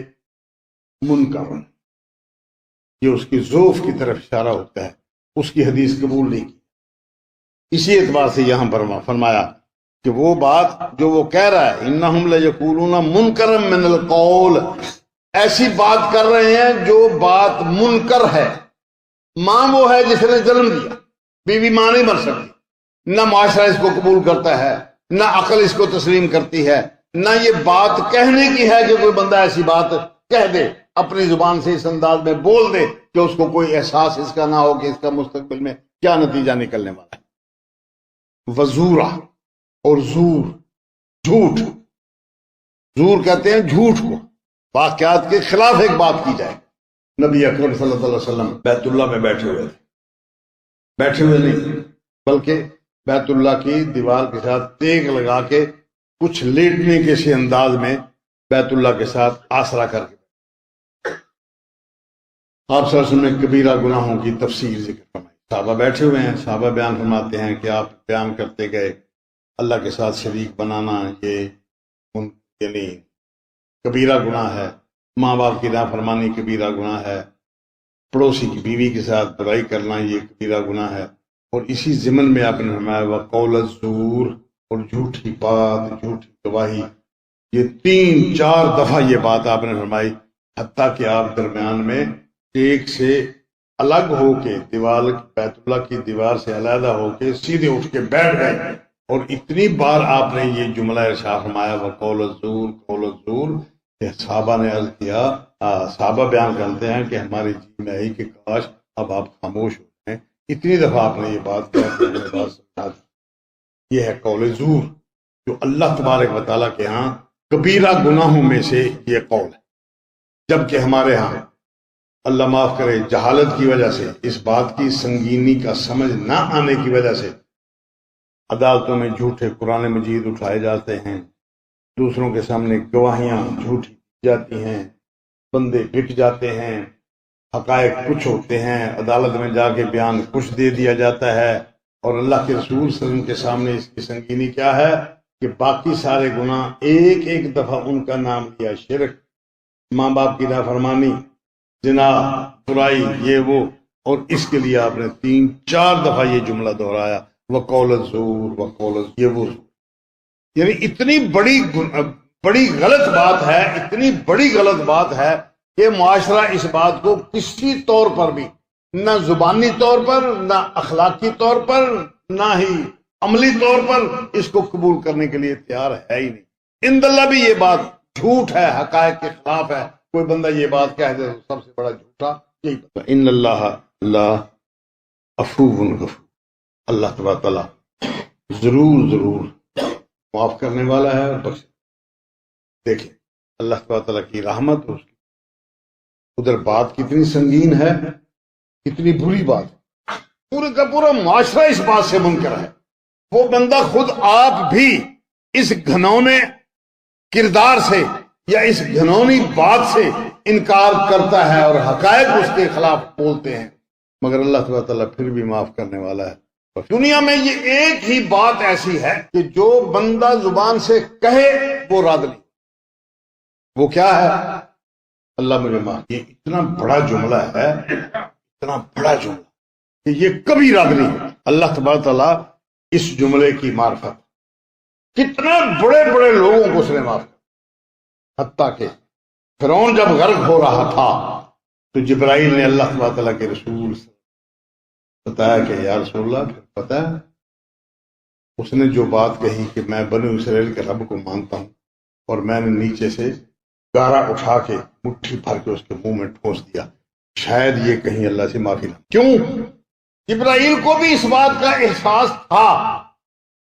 منکر، یہ اس کی ضعف کی طرف اشارہ ہوتا ہے، اس کی حدیث قبول نہیں کی۔ اسی اعتبار سے یہاں پر فرمایا کہ وہ بات جو وہ کہہ رہا ہے، انہم لیقولون منکرا من القول، ایسی بات کر رہے ہیں جو بات منکر ہے۔ ماں وہ ہے جس نے جنم دیا، بیوی ماں نہیں بن سکتی، نہ معاشرہ اس کو قبول کرتا ہے، نہ عقل اس کو تسلیم کرتی ہے، نہ یہ بات کہنے کی ہے کہ کوئی بندہ ایسی بات کہہ دے اپنی زبان سے اس انداز میں بول دے کہ اس کو کوئی احساس اس کا نہ ہو کہ اس کا مستقبل میں کیا نتیجہ نکلنے والا ہے۔ وزورا اور زور، جھوٹ، زور کہتے ہیں جھوٹ کو، واقعات کے خلاف ایک بات کی جائے۔ نبی اکرم صلی اللہ علیہ وسلم بیت اللہ میں بیٹھے ہوئے تھے، بیٹھے ہوئے نہیں بلکہ بیت اللہ کی دیوار کے ساتھ تیگ لگا کے کچھ لیٹنے کے سے انداز میں بیت اللہ کے ساتھ آسرا کر کے آپ صلی اللہ علیہ وسلم نے کبیرہ گناہوں کی تفسیر ذکر فرمائی۔ صحابہ بیٹھے ہوئے ہیں، صحابہ بیان فرماتے ہیں کہ آپ بیان کرتے گئے اللہ کے ساتھ شریک بنانا یہ یعنی کبیرہ گناہ ہے، ماں باپ کی نافرمانی کبیرہ گناہ ہے، پڑوسی کی بیوی کے ساتھ برائی کرنا یہ کبیرہ گناہ ہے، اور اسی ضمن میں آپ نے فرمایا وقول الزور، اور جھوٹی بات، جھوٹی گواہی، یہ 3-4 دفعہ یہ بات آپ نے فرمائی، حتیٰ کہ آپ درمیان میں ایک سے الگ ہو کے دیوار بیت اللہ کی دیوار سے علیحدہ ہو کے سیدھے اٹھ کے بیٹھ گئے، اور اتنی بار آپ نے یہ جملہ ارشاد فرمایا وقول الزور، قول الزور، کہ صحابہ نے عرض کیا، صحابہ بیان کرتے ہیں کہ ہماری جی میں آئی کہ کاش اب آپ خاموش ہو جائیں، اتنی دفعہ آپ نے یہ بات کہا۔ یہ ہے قول زور، جو اللہ تبارک و تعالیٰ کے ہاں کبیرہ گناہوں میں سے یہ قول ہے، جبکہ ہمارے ہاں اللہ معاف کرے جہالت کی وجہ سے، اس بات کی سنگینی کا سمجھ نہ آنے کی وجہ سے عدالتوں میں جھوٹے قرآن مجید اٹھائے جاتے ہیں، دوسروں کے سامنے گواہیاں جھوٹی جاتی ہیں، بندے بک جاتے ہیں، حقائق کچھ ہوتے ہیں، عدالت میں جا کے بیان کچھ دے دیا جاتا ہے، اور اللہ کے رسول صلی اللہ علیہ وسلم کے سامنے اس کی سنگینی کیا ہے کہ باقی سارے گناہ ایک ایک دفعہ ان کا نام لیا، شرک، ماں باپ کی نافرمانی، زنا، برائی، یہ وہ، اور اس کے لیے آپ نے 3-4 دفعہ یہ جملہ دہرایا وقول الزور، وقول یہ وہ، یعنی اتنی بڑی غلط بات ہے، اتنی بڑی غلط بات ہے کہ معاشرہ اس بات کو کسی طور پر بھی، نہ زبانی طور پر، نہ اخلاقی طور پر، نہ ہی عملی طور پر اس کو قبول کرنے کے لیے تیار ہے ہی نہیں۔ اند اللہ بھی یہ بات جھوٹ ہے، حقائق کے خلاف ہے، کوئی بندہ یہ بات کہہ دے تو سب سے بڑا جھوٹا یہی پتہ۔ ان اللہ لا عفو غفور، اللہ تبارک تعالیٰ ضرور معاف کرنے والا ہے اور بخش۔ دیکھیں اللہ تبارک تعالیٰ کی رحمت، اس کی ادھر بات کتنی سنگین ہے، کتنی بری بات ہے، پورے کا پورا معاشرہ اس بات سے منکر ہے، وہ بندہ خود آپ بھی اس گھنونے کردار سے یا اس گھنونی بات سے انکار کرتا ہے اور حقائق اس کے خلاف بولتے ہیں، مگر اللہ تبارک تعالیٰ پھر بھی معاف کرنے والا ہے۔ دنیا میں یہ ایک ہی بات ایسی ہے کہ جو بندہ زبان سے کہے وہ رد نہیں، وہ کیا ہے؟ اللہ مجھے معاف۔ یہ اتنا بڑا جملہ ہے، اتنا بڑا جملہ کہ یہ کبھی رد نہیں۔ اللہ تبارک تعالیٰ اس جملے کی معرفت کتنے بڑے بڑے لوگوں کو اس نے معاف کیا، حتیٰ کہ فرعون جب غرق ہو رہا تھا تو جبرائیل نے اللہ تبارک تعالیٰ کے رسول سے بتایا کہ یا رسول اللہ، پھر پتہ ہے اس نے جو بات کہی کہ میں بنو اسرائیل کے رب کو مانتا ہوں، اور میں نے نیچے سے گارا اٹھا کے مٹھی بھر کے اس کے منہ میں ٹھونس دیا، شاید یہ کہیں اللہ سے معافی نہ۔ کیوں؟ جبرائیل کو بھی اس بات کا احساس تھا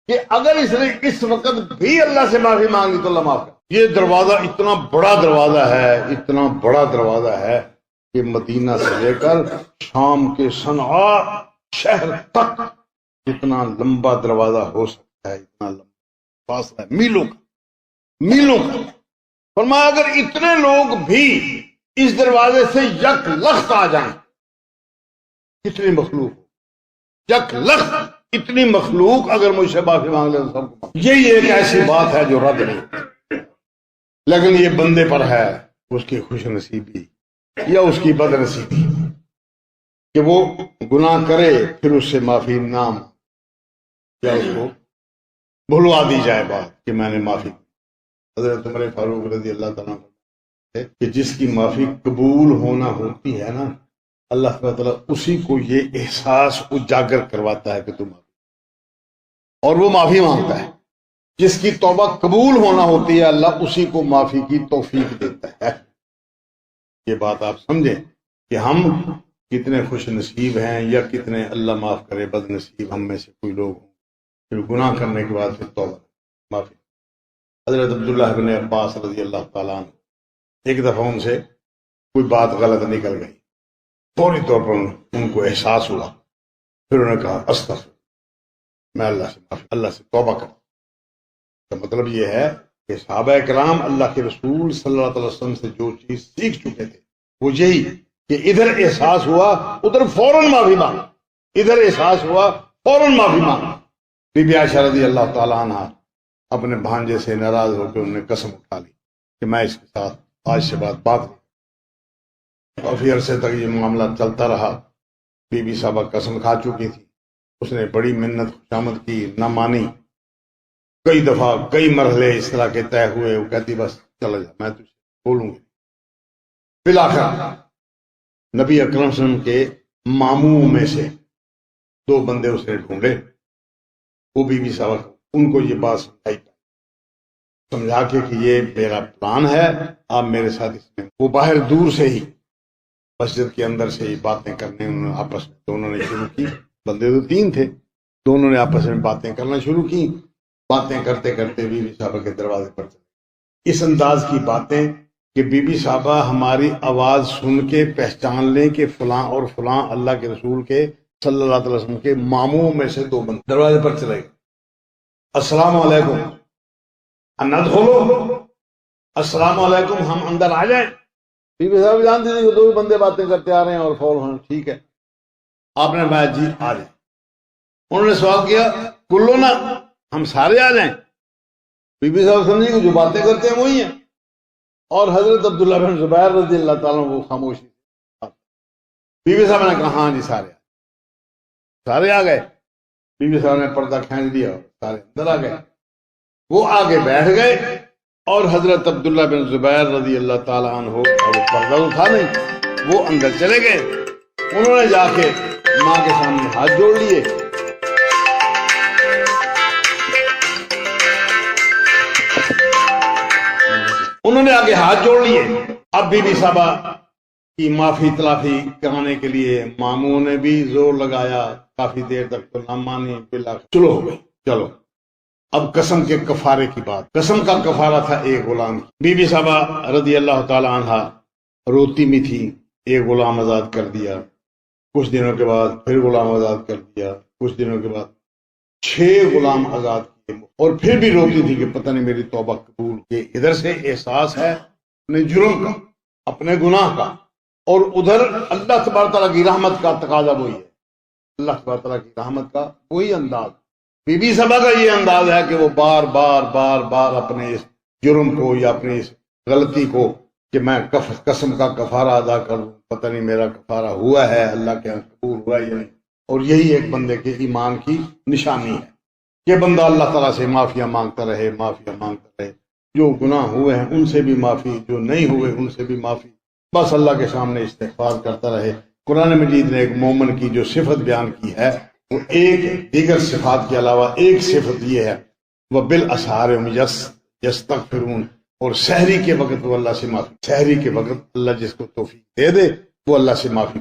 کہ اگر اس نے اس وقت بھی اللہ سے معافی مانگی تو اللہ معاف کر۔ یہ دروازہ اتنا بڑا دروازہ ہے، اتنا بڑا دروازہ ہے کہ مدینہ سے لے کر شام کے صنعاء شہر تک جتنا لمبا دروازہ ہو سکتا ہے اتنا لمبا فاصلہ ہے، میلوں کا۔ فرمایا اگر اتنے لوگ بھی اس دروازے سے یک لخت آ جائیں، کتنی مخلوق، یک لخت اتنی مخلوق اگر مجھ سے معافی مانگ لے تو سب کو، یہی ایک ایسی بات ہے جو رد نہیں۔ لیکن یہ بندے پر ہے، اس کی خوش نصیبی یا اس کی بد نصیبی کہ وہ گناہ کرے پھر اس سے معافی نہ، یا اس کو بھلوا دی جائے بات کہ میں نے معافی۔ حضرت عمر فاروق رضی اللہ تعالیٰ کہ جس کی معافی قبول ہونا ہوتی ہے نا، اللہ تعالیٰ اسی کو یہ احساس اجاگر کرواتا ہے کہ تم معافی، اور وہ معافی مانگتا ہے۔ جس کی توبہ قبول ہونا ہوتی ہے اللہ اسی کو معافی کی توفیق دیتا ہے۔ یہ بات آپ سمجھیں کہ ہم کتنے خوش نصیب ہیں، یا کتنے اللہ معاف کرے بد نصیب ہم میں سے کوئی لوگ ہوں پھر گناہ کرنے کے بعد پھر توبہ معافی۔ حضرت عبداللہ بن عباس رضی اللہ تعالیٰ عنہ ایک دفعہ ان سے کوئی بات غلط نکل گئی، فوری طور پر ان کو احساس ہوا، پھر انہوں نے کہا استغفر، میں اللہ سے توبہ کرتا۔ کا مطلب یہ ہے کہ صحابہ کرام اللہ کے رسول صلی اللہ علیہ وسلم سے جو چیز سیکھ چکے تھے وہ یہی کہ ادھر احساس ہوا ادھر فوراً معافی مانگ، ادھر احساس ہوا فوراً معافی مانگ۔ بی بی عائشہ رضی اللہ تعالیٰ عنہ اپنے بھانجے سے ناراض ہو کے انہوں نے قسم اٹھا لی کہ میں اس کے ساتھ آج سے بات نہیں۔ کافی عرصے تک یہ معاملہ چلتا رہا، بی بی صاحبہ قسم کھا چکی تھی، اس نے بڑی منت خوشامد کی، نہ مانی، کئی دفعہ کئی مرحلے اس طرح کے طے ہوئے، وہ کہتی بس چلا جا میں تجھے بولوں گی۔ بالآخر نبی اکرم صلی اللہ علیہ وسلم کے ماموں میں سے 2 بندے اس نے ڈھونڈے، وہ بی بی صاحبہ ان کو یہ بات سمجھا کے کہ یہ میرا پلان ہے، آپ میرے ساتھ اس میں، وہ باہر دور سے ہی مسجد کے اندر سے ہی باتیں کرنے انہوں نے آپس میں دونوں نے شروع کی۔ بندے تو 3 تھے، دونوں نے آپس میں باتیں کرنا شروع کی۔ باتیں کرتے کرتے بی بی صاحبہ کے دروازے پر چلے، اس انداز کی باتیں کہ بی بی صاحبہ ہماری آواز سن کے پہچان لیں کہ فلاں اور فلاں اللہ کے رسول کے صلی اللہ علیہ وسلم کے ماموں میں سے 2 بندے دروازے پر چلے گئے۔ السلام علیکم ندخلو، السلام علیکم ہم اندر آ جائیں۔ بی بی صاحب جانتے تھے کہ 2 بندے باتیں کرتے آ رہے ہیں اور فوراً ٹھیک ہے، آپ نے فرمایا جی آ جائیں۔ انہوں نے سوال کیا کلو نا، ہم سارے آ جائیں؟ بی بی صاحب سمجھے کہ جو باتیں کرتے ہیں وہی ہیں، اور حضرت عبداللہ بن زبیر رضی اللہ تعالیٰ وہ خاموشی سے۔ بی بی صاحب نے کہا ہاں جی سارے آ گئے۔ بی بی صاحب نے پردہ کھینچ دیا، سارے اندر آ گئے۔ وہ آگے بیٹھ گئے اور حضرت عبداللہ بن زبیر رضی اللہ تعالیٰ عنہ اور پردہ تو تھا نہیں، وہ اندر چلے گئے۔ انہوں نے جا کے ماں کے سامنے ہاتھ جوڑ لیے، انہوں نے آگے ہاتھ جوڑ لیے۔ اب بی بی صاحبہ کی معافی تلافی کرانے کے لیے ماموں نے بھی زور لگایا، کافی دیر تک تو نہ مانی، چلو ہو گئی، چلو اب قسم کے کفارے کی بات۔ قسم کا کفارہ تھا ایک غلام کی۔ بی بی صاحبہ رضی اللہ تعالی عنہ روتی میں تھی، ایک غلام آزاد کر دیا، کچھ دنوں کے بعد پھر غلام آزاد کر دیا، کچھ دنوں کے بعد 6 غلام آزاد کیے، اور پھر بھی روتی تھی کہ پتہ نہیں میری توبہ قبول۔ یہ ادھر سے احساس ہے اپنے جرم کا، اپنے گناہ کا، اور ادھر اللہ تبارک تعالیٰ کی رحمت کا تقاضا وہی ہے، اللہ تبارک تعالیٰ کی رحمت کا وہی انداز۔ بی بی صاحبہ کا یہ انداز ہے کہ وہ بار بار اپنے اس جرم کو یا اپنی اس غلطی کو کہ میں قسم کا کفارہ ادا کروں، پتہ نہیں میرا کفارہ ہوا ہے اللہ کے یہاں قبول ہوا ہے یا نہیں۔ اور یہی ایک بندے کے ایمان کی نشانی ہے کہ بندہ اللہ تعالیٰ سے معافیاں مانگتا رہے، معافیاں مانگتا رہے، جو گناہ ہوئے ہیں ان سے بھی معافی، جو نہیں ہوئے ان سے بھی معافی، بس اللہ کے سامنے استغفار کرتا رہے۔ قرآن مجید نے ایک مومن کی جو صفت بیان کی ہے وہ ایک دیگر صفات کے علاوہ ایک صفت یہ ہے، وَبِالْأَسْحَارِ هُمْ يَسْتَغْفِرُونَ، اور سحری کے وقت وہ اللہ سے معافی، سحری کے وقت اللہ جس کو توفیق دے دے وہ اللہ سے معافی۔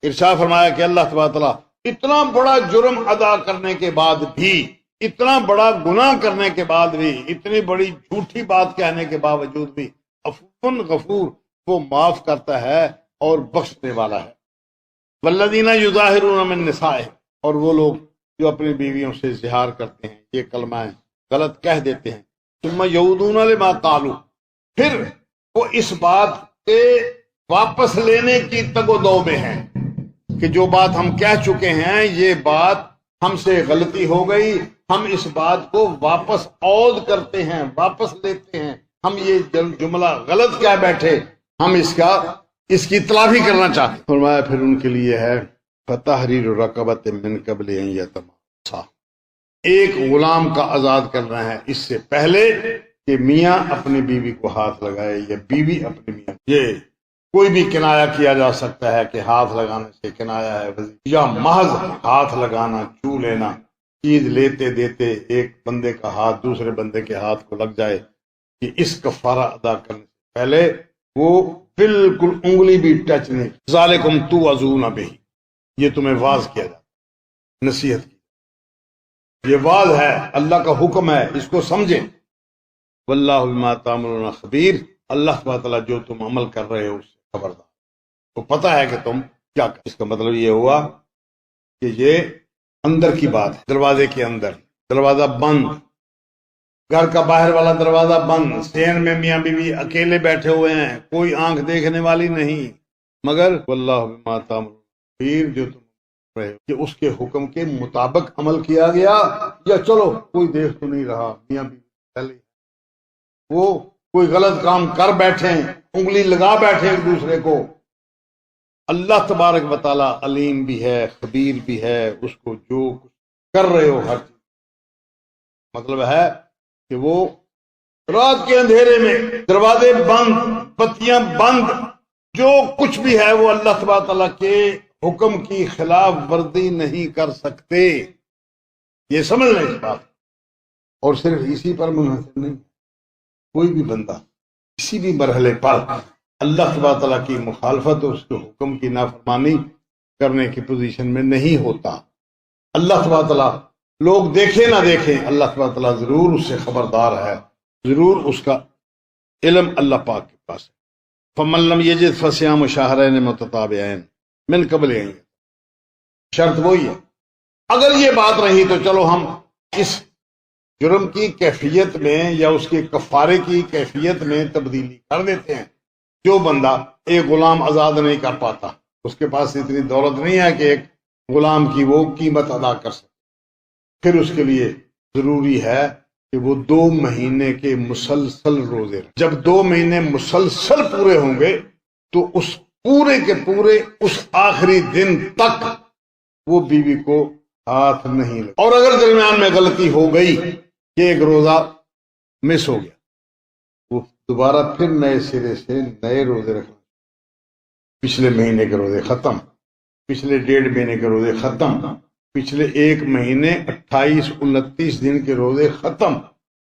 ارشاد فرمایا کہ اللہ تبارک تعالیٰ اتنا بڑا جرم ادا کرنے کے بعد بھی، اتنا بڑا گناہ کرنے کے بعد بھی، اتنی بڑی جھوٹی بات کہنے کے باوجود بھی عفو غفور، وہ معاف کرتا ہے اور بخشنے والا ہے۔ والذین یظاہرون من نسائہم، اور وہ لوگ جو اپنی بیویوں سے اظہار کرتے ہیں، یہ کلمہ غلط کہہ دیتے ہیں، ثم یعودون لما قالوا، پھر وہ اس بات کے واپس لینے کی تگ و دو میں ہیں کہ جو بات ہم کہہ چکے ہیں یہ بات ہم سے غلطی ہو گئی، ہم اس بات کو واپس عود کرتے ہیں، واپس لیتے ہیں، ہم یہ جملہ غلط کہہ بیٹھے، ہم اس کی تلافی کرنا چاہتے۔ فرمایا پھر ان کے لیے ہے فتحریر رقبۃ من قبل ان یتماسا، ایک غلام کا آزاد کرنا ہے اس سے پہلے کہ میاں اپنی بیوی کو ہاتھ لگائے یا بیوی اپنے میاں۔ یہ کوئی بھی کنایا کیا جا سکتا ہے کہ ہاتھ لگانے سے کنایا ہے، یا محض ہاتھ لگانا، چھو لینا، چیز لیتے دیتے ایک بندے کا ہاتھ دوسرے بندے کے ہاتھ کو لگ جائے کہ اس کفارہ ادا کرنے سے پہلے وہ بالکل انگلی بھی ٹچ نہیں. ذالکم توعظون بہ، یہ تمہیں واعظ کیا جاتا، نصیحت کی، یہ واعظ ہے، اللہ کا حکم ہے، اس کو سمجھیں. واللہ بما تعملون خبیر، اللہ تبارک تعالیٰ جو تم عمل کر رہے ہو اس سے خبردار، تو پتہ ہے کہ تم کیا کر. اس کا مطلب یہ ہوا کہ یہ اندر کی بات ہے، دروازے کے اندر دروازہ بند، گھر کا باہر والا دروازہ بند، سین میں میاں بیوی اکیلے بیٹھے ہوئے ہیں، کوئی آنکھ دیکھنے والی نہیں، مگر واللہ بما تعملون خبیر، جو تم کر رہے ہو کہ اس کے حکم کے مطابق عمل کیا گیا، یا چلو کوئی دیکھ تو نہیں رہا، میاں بیوی پہلے وہ کوئی غلط کام کر بیٹھے، انگلی لگا بیٹھے ایک دوسرے کو. اللہ تبارک و تعالیٰ علیم بھی ہے، خبیر بھی ہے، اس کو جو کچھ کر رہے ہو ہر چیز. مطلب ہے کہ وہ رات کے اندھیرے میں دروازے بند، بتیاں بند، جو کچھ بھی ہے وہ اللہ تبارک تعالیٰ کے حکم کی خلاف ورزی نہیں کر سکتے. یہ سمجھ لیں اس بات. اور صرف اسی پر منحصر نہیں، کوئی بھی بندہ کسی بھی مرحلے پر اللہ تبارک تعالیٰ کی مخالفت اور اس کے حکم کی نافرمانی کرنے کی پوزیشن میں نہیں ہوتا. اللہ تبارک تعالیٰ لوگ دیکھیں نہ دیکھیں، اللہ تبارک تعالیٰ ضرور اس سے خبردار ہے، ضرور اس کا علم اللہ پاک کے پاس ہے. فَمَن لَّمْ يَجِدْ فَصِيَامُ شَهْرَيْنِ مُتَتَابِعَيْنِ مِن قَبْلِ أَن يَتَمَاسَّا. شرط وہی ہے. اگر یہ بات رہی تو چلو ہم اس جرم کی کیفیت میں یا اس کے کفارے کی کیفیت میں تبدیلی کر دیتے ہیں. جو بندہ ایک غلام آزاد نہیں کر پاتا، اس کے پاس اتنی دولت نہیں ہے کہ ایک غلام کی وہ قیمت ادا کر سکے، پھر اس کے لیے ضروری ہے کہ وہ 2 مہینے کے مسلسل روزے رکھے. جب 2 مہینے مسلسل پورے ہوں گے تو اس پورے کے پورے اس آخری دن تک وہ بیوی کو ہاتھ نہیں لگے. اور اگر درمیان میں غلطی ہو گئی کہ ایک روزہ مس ہو گیا، وہ دوبارہ پھر نئے سرے سے نئے روزے رکھنا. پچھلے مہینے کے روزے ختم، پچھلے 1.5 مہینے کے روزے ختم، پچھلے 1 مہینے 28-29 دن کے روزے ختم.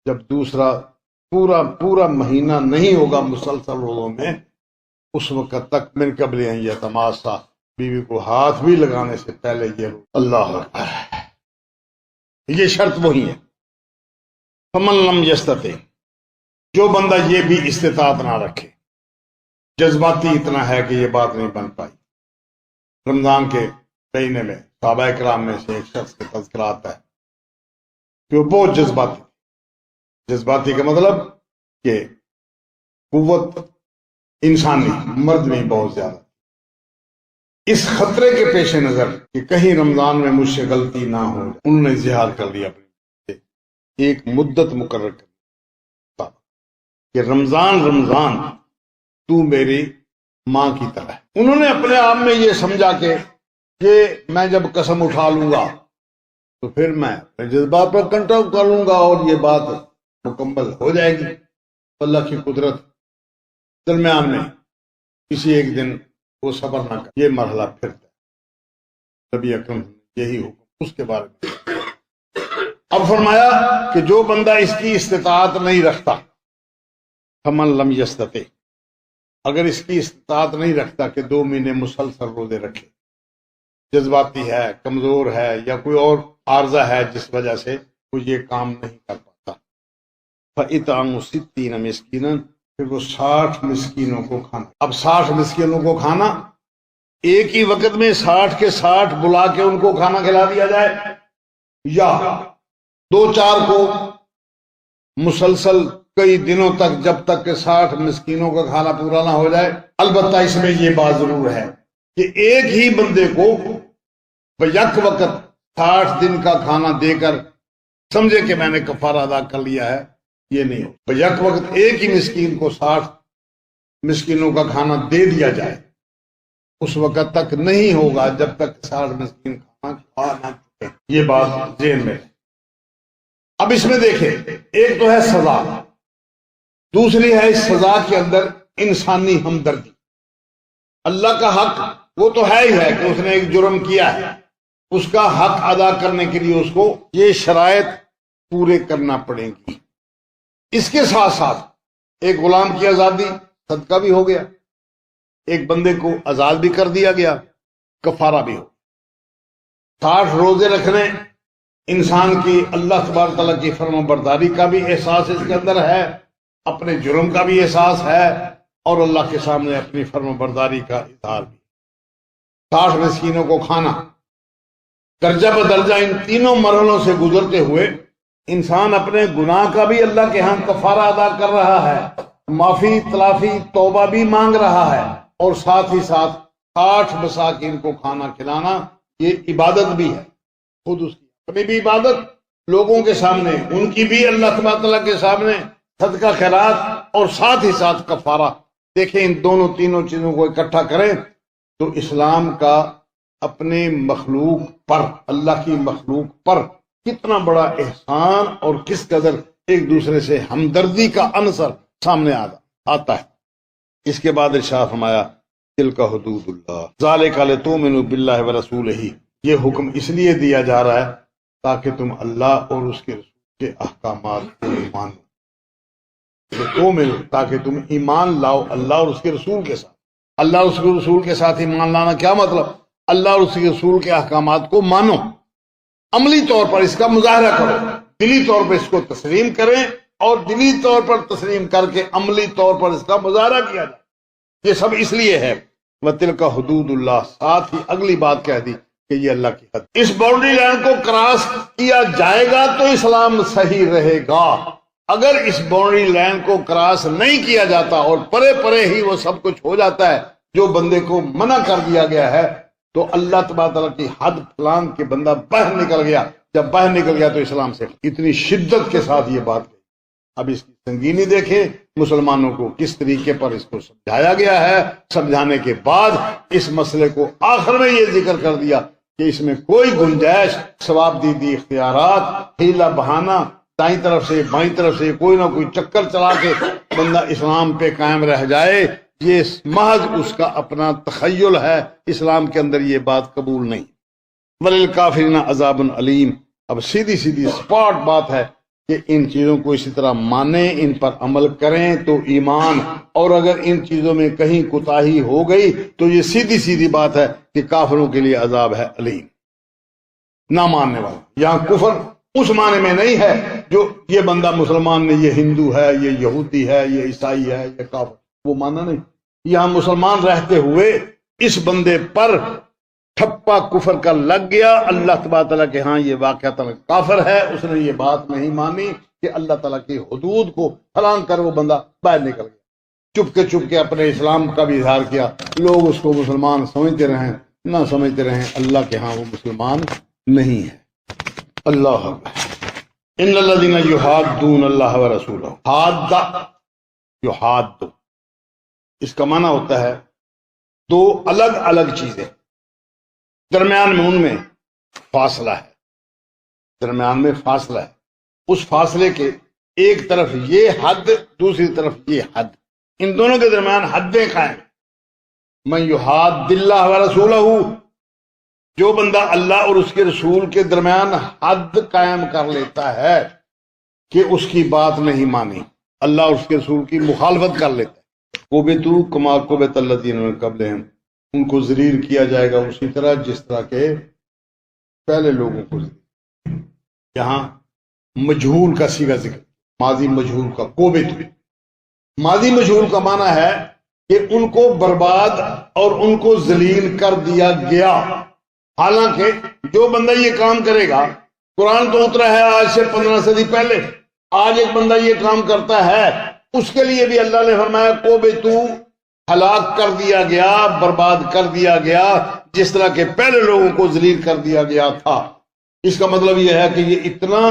جب دوسرا پورا مہینہ نہیں ہوگا مسلسل روزوں میں، اس وقت تک من قبل ان یتماسا، بیوی کو ہاتھ بھی لگانے سے پہلے یہ اللہ اکبر. یہ شرط وہی ہے. فمن لم یستطع، جو بندہ یہ بھی استطاعت نہ رکھے، جذباتی اتنا ہے کہ یہ بات نہیں بن پائی. رمضان کے مہینے میں صحابہ کرام میں سے ایک شخص کا تذکرہ آتا ہے کہ وہ بہت جذباتی کا مطلب کہ قوت انسانی مرد میں بہت زیادہ. اس خطرے کے پیش نظر کہ کہیں رمضان میں مجھ سے غلطی نہ ہو، انہوں نے اظہار کر لیا اپنے ایک مدت مقرر کر کہ رمضان تو میری ماں کی طرح ہے. انہوں نے اپنے آپ میں یہ سمجھا کہ میں جب قسم اٹھا لوں گا تو پھر میں جذبات پر کنٹرول کر لوں گا اور یہ بات مکمل ہو جائے گی. اللہ کی قدرت درمیان میں کسی ایک دن وہ صبر نہ کر، یہ مرحلہ پھرتا ہے. نبی اکرم یہی حکم اس کے بارے میں. اب فرمایا کہ جو بندہ اس کی استطاعت نہیں رکھتا، فمن لم یستطع، اگر اس کی استطاعت نہیں رکھتا کہ 2 مہینے مسلسل روزے رکھے، جذباتی ہے، کمزور ہے، یا کوئی اور عارضہ ہے جس وجہ سے وہ یہ کام نہیں کر پاتا، فَإِطْعَامُ 60 مِسْكِينًا، پھر وہ 60 مسکینوں کو کھانا. اب 60 مسکینوں کو کھانا، ایک ہی وقت میں 60 کے 60 بلا کے ان کو کھانا کھلا دیا جائے، یا 2-4 کو مسلسل کئی دنوں تک جب تک کہ 60 مسکینوں کا کھانا پورا نہ ہو جائے. البتہ اس میں یہ بات ضرور ہے کہ ایک ہی بندے کو بیک وقت 60 دن کا کھانا دے کر سمجھے کہ میں نے کفارہ ادا کر لیا ہے، یہ نہیں ہو. بیک وقت ایک ہی مسکین کو 60 مسکینوں کا کھانا دے دیا جائے، اس وقت تک نہیں ہوگا جب تک 60 مسکین کھانا کھا نہ چکے. یہ بات ذہن میں. اب اس میں دیکھیں، ایک تو ہے سزا، دوسری ہے اس سزا کے اندر انسانی ہمدردی. اللہ کا حق وہ تو ہے ہی ہے کہ اس نے ایک جرم کیا ہے، اس کا حق ادا کرنے کے لیے اس کو یہ شرائط پورے کرنا پڑیں گی۔ اس کے ساتھ ساتھ ایک غلام کی آزادی صدقہ بھی ہو گیا، ایک بندے کو آزاد بھی کر دیا گیا، کفارہ بھی ہو۔ 60 روزے رکھنے انسان کی اللہ تبارک تعالیٰ کی فرما برداری کا بھی احساس اس کے اندر ہے، اپنے جرم کا بھی احساس ہے، اور اللہ کے سامنے اپنی فرما برداری کا اظہار بھی۔ 60 مسکینوں کو کھانا، درجہ بدرجہ ان تینوں مرحلوں سے گزرتے ہوئے انسان اپنے گناہ کا بھی اللہ کے ہاں کفارہ ادا کر رہا ہے، معافی تلافی توبہ بھی مانگ رہا ہے، اور ساتھ ہی ساتھ 60 مساکین کو کھانا کھلانا یہ عبادت بھی ہے، خود اس کی اپنی بھی عبادت، لوگوں کے سامنے ان کی بھی اللہ تبارک تعالیٰ کے سامنے صدقہ خیرات، اور ساتھ ہی ساتھ کفارہ۔ دیکھیں ان دونوں تینوں چیزوں کو اکٹھا کریں تو اسلام کا اپنے مخلوق پر، اللہ کی مخلوق پر کتنا بڑا احسان اور کس قدر ایک دوسرے سے ہمدردی کا عنصر سامنے آتا ہے۔ اس کے بعد ارشاد فرمایا تلک حدود اللہ ذالک لتؤمنوا باللہ ورسولہ، یہ حکم اس لیے دیا جا رہا ہے تاکہ تم اللہ اور اس کے رسول کے احکامات کو مانو، تاکہ تم ایمان لاؤ اللہ اور اس کے رسول کے ساتھ۔ اللہ اور اس کے رسول کے ساتھ ایمان لانا کیا مطلب؟ اللہ اور اس کے رسول کے احکامات کو مانو، عملی طور پر اس کا مظاہرہ کرو، دلی طور پر اس کو تسلیم کریں، اور دلی طور پر تسلیم کر کے عملی طور پر اس کا مظاہرہ کیا جائے۔ یہ سب اس لیے ہے وَتِلْكَ حُدُودُ اللَّهِ، ساتھ ہی اگلی بات کہہ دی کہ یہ اللہ کی حد۔ اس باؤنڈری لائن کو کراس کیا جائے گا تو اسلام صحیح رہے گا، اگر اس باؤنڈری لائن کو کراس نہیں کیا جاتا اور پرے پرے ہی وہ سب کچھ ہو جاتا ہے جو بندے کو منع کر دیا گیا ہے، تو اللہ تبارک تعالیٰ کی حد پھلانگ کے بندہ باہر نکل گیا۔ جب باہر نکل گیا تو اسلام سے اتنی شدت کے ساتھ یہ بات کہی۔ اب اس کی سنگینی دیکھیں، مسلمانوں کو کس طریقے پر اس کو سمجھایا گیا ہے۔ سمجھانے کے بعد اس مسئلے کو آخر میں یہ ذکر کر دیا کہ اس میں کوئی گنجائش، ثواب دیدی اختیارات، ہیلا بہانہ، دائیں طرف سے بائیں طرف سے کوئی نہ کوئی چکر چلا کے بندہ اسلام پہ قائم رہ جائے، یہ محض اس کا اپنا تخیل ہے، اسلام کے اندر یہ بات قبول نہیں۔ وَلِلْكَافِرِينَ عَذَابٌ عَلِيمٌ، اب سیدھی سیدھی سپاٹ بات ہے کہ ان چیزوں کو اسی طرح مانیں، ان پر عمل کریں تو ایمان، اور اگر ان چیزوں میں کہیں کوتاہی ہو گئی تو یہ سیدھی سیدھی بات ہے کہ کافروں کے لیے عذاب ہے علیم۔ نہ ماننے والا، یہاں کفر اس معنی میں نہیں ہے جو یہ بندہ مسلمان نہیں، یہ ہندو ہے، یہ یہودی ہے، یہ عیسائی ہے، یہ کافر، وہ ماننا نہیں۔ یہاں مسلمان رہتے ہوئے اس بندے پر ٹھپا کفر کا لگ گیا، اللہ تبارک تعالیٰ کے ہاں یہ واقعہ کافر ہے، اس نے یہ بات نہیں مانی کہ اللہ تعالیٰ کی حدود کو پھلانگ کر وہ بندہ باہر نکل گیا، چپ کے اپنے اسلام کا بھی اظہار کیا، لوگ اس کو مسلمان سمجھتے رہیں نہ سمجھتے رہیں، اللہ کے ہاں وہ مسلمان نہیں ہے۔ اللہ ان الذین یحادون اللہ ورسولہ، حاد یحاد، اس کا معنی ہوتا ہے دو الگ الگ چیزیں، درمیان میں ان میں فاصلہ ہے، درمیان میں فاصلہ ہے، اس فاصلے کے ایک طرف یہ حد، دوسری طرف یہ حد، ان دونوں کے درمیان حدیں قائم۔ من یحاد اللہ ورسولہ، جو بندہ اللہ اور اس کے رسول کے درمیان حد قائم کر لیتا ہے کہ اس کی بات نہیں مانی، اللہ اور اس کے رسول کی مخالفت کر لیتا ہے، وہ بھی تو کما کبت الذین من قبلہم، ان کو ذلیل کیا جائے گا اسی طرح جس طرح کے پہلے لوگوں کو ذلیل۔ یہاں مجہول کا صیغہ ذکر، ماضی مجہول کا، کوبت، ماضی مجہول کا معنی ہے کہ ان کو برباد اور ان کو ذلیل کر دیا گیا۔ حالانکہ جو بندہ یہ کام کرے گا، قرآن تو اترا ہے آج سے 15 صدی پہلے، آج ایک بندہ یہ کام کرتا ہے، اس کے لیے بھی اللہ نے فرمایا کوبتو، ہلاک کر دیا گیا، برباد کر دیا گیا، جس طرح کے پہلے لوگوں کو ذلیل کر دیا گیا تھا۔ اس کا مطلب یہ ہے کہ یہ اتنا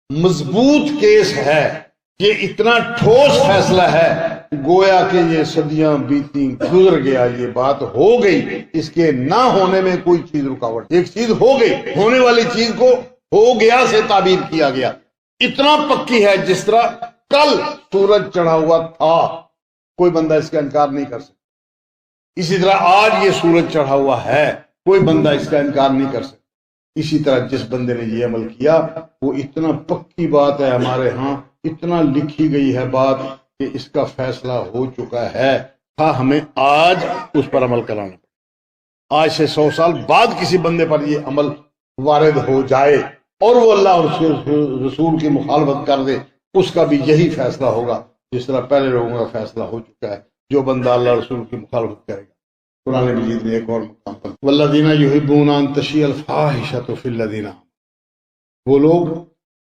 مضبوط کیس ہے، یہ اتنا ٹھوس فیصلہ ہے، گویا کہ یہ صدیاں بیتی، گزر گیا، یہ بات ہو گئی، اس کے نہ ہونے میں کوئی چیز رکاوٹ، ایک چیز ہو گئی، ہونے والی چیز کو ہو گیا سے تعبیر کیا گیا، اتنا پکی ہے جس طرح کل سورج چڑھا ہوا تھا، کوئی بندہ اس کا انکار نہیں کر سکتا، اسی طرح آج یہ سورج چڑھا ہوا ہے، کوئی بندہ اس کا انکار نہیں کر سکتا۔ اسی طرح جس بندے نے یہ عمل کیا وہ اتنا پکی بات ہے ہمارے ہاں، اتنا لکھی گئی ہے بات کہ اس کا فیصلہ ہو چکا ہے، ہمیں آج اس پر عمل کرانا پڑے۔ آج سے 100 سال بعد کسی بندے پر یہ عمل وارد ہو جائے اور وہ اللہ اور رسول کی مخالفت کر دے، اس کا بھی یہی فیصلہ ہوگا جس طرح پہلے لوگوں کا فیصلہ ہو چکا ہے۔ جو بندہ اللہ رسول کی مخالفت کرے گا۔ قرآن مجید میں ایک اور مقام پر والذین یحبون ان تشیع الفاحشۃ فی الذین، وہ لوگ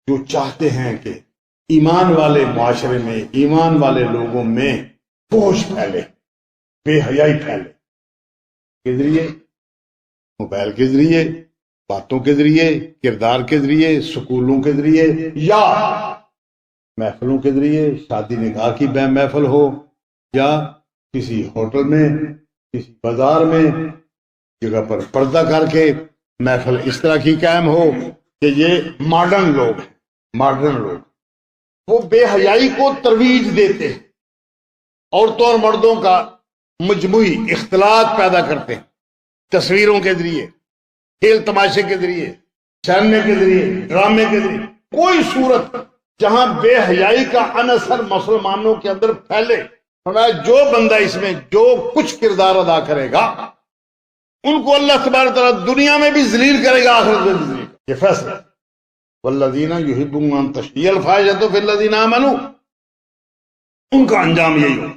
جو چاہتے ہیں کہ ایمان والے معاشرے میں، ایمان والے لوگوں میں فحش پھیلے، بے حیائی پھیلے، کے ذریعے، موبائل کے ذریعے، باتوں کے ذریعے، کردار کے ذریعے، سکولوں کے ذریعے، یا محفلوں کے ذریعے، شادی نکاح کی محفل ہو، یا کسی ہوٹل میں، کسی بازار میں جگہ پر پردہ کر کے محفل اس طرح کی قائم ہو کہ یہ ماڈرن لوگ وہ بے حیائی کو ترویج دیتے ہیں، عورتوں اور مردوں کا مجموعی اختلاط پیدا کرتے ہیں، تصویروں کے ذریعے، کھیل تماشے کے ذریعے، سینمے کے ذریعے، ڈرامے کے ذریعے، کوئی صورت جہاں بے حیائی کا عنصر مسلمانوں کے اندر پھیلے، جو بندہ اس میں جو کچھ کردار ادا کرے گا ان کو اللہ تبارک تعالیٰ دنیا میں بھی ذلیل کرے گا، آخرت میں بھی ذلیل کرے گا۔ یہ فیصلہ والذین یحبون ان تشیع الفاحشۃ فی الذین آمنوا، ان کا انجام یہی ہو۔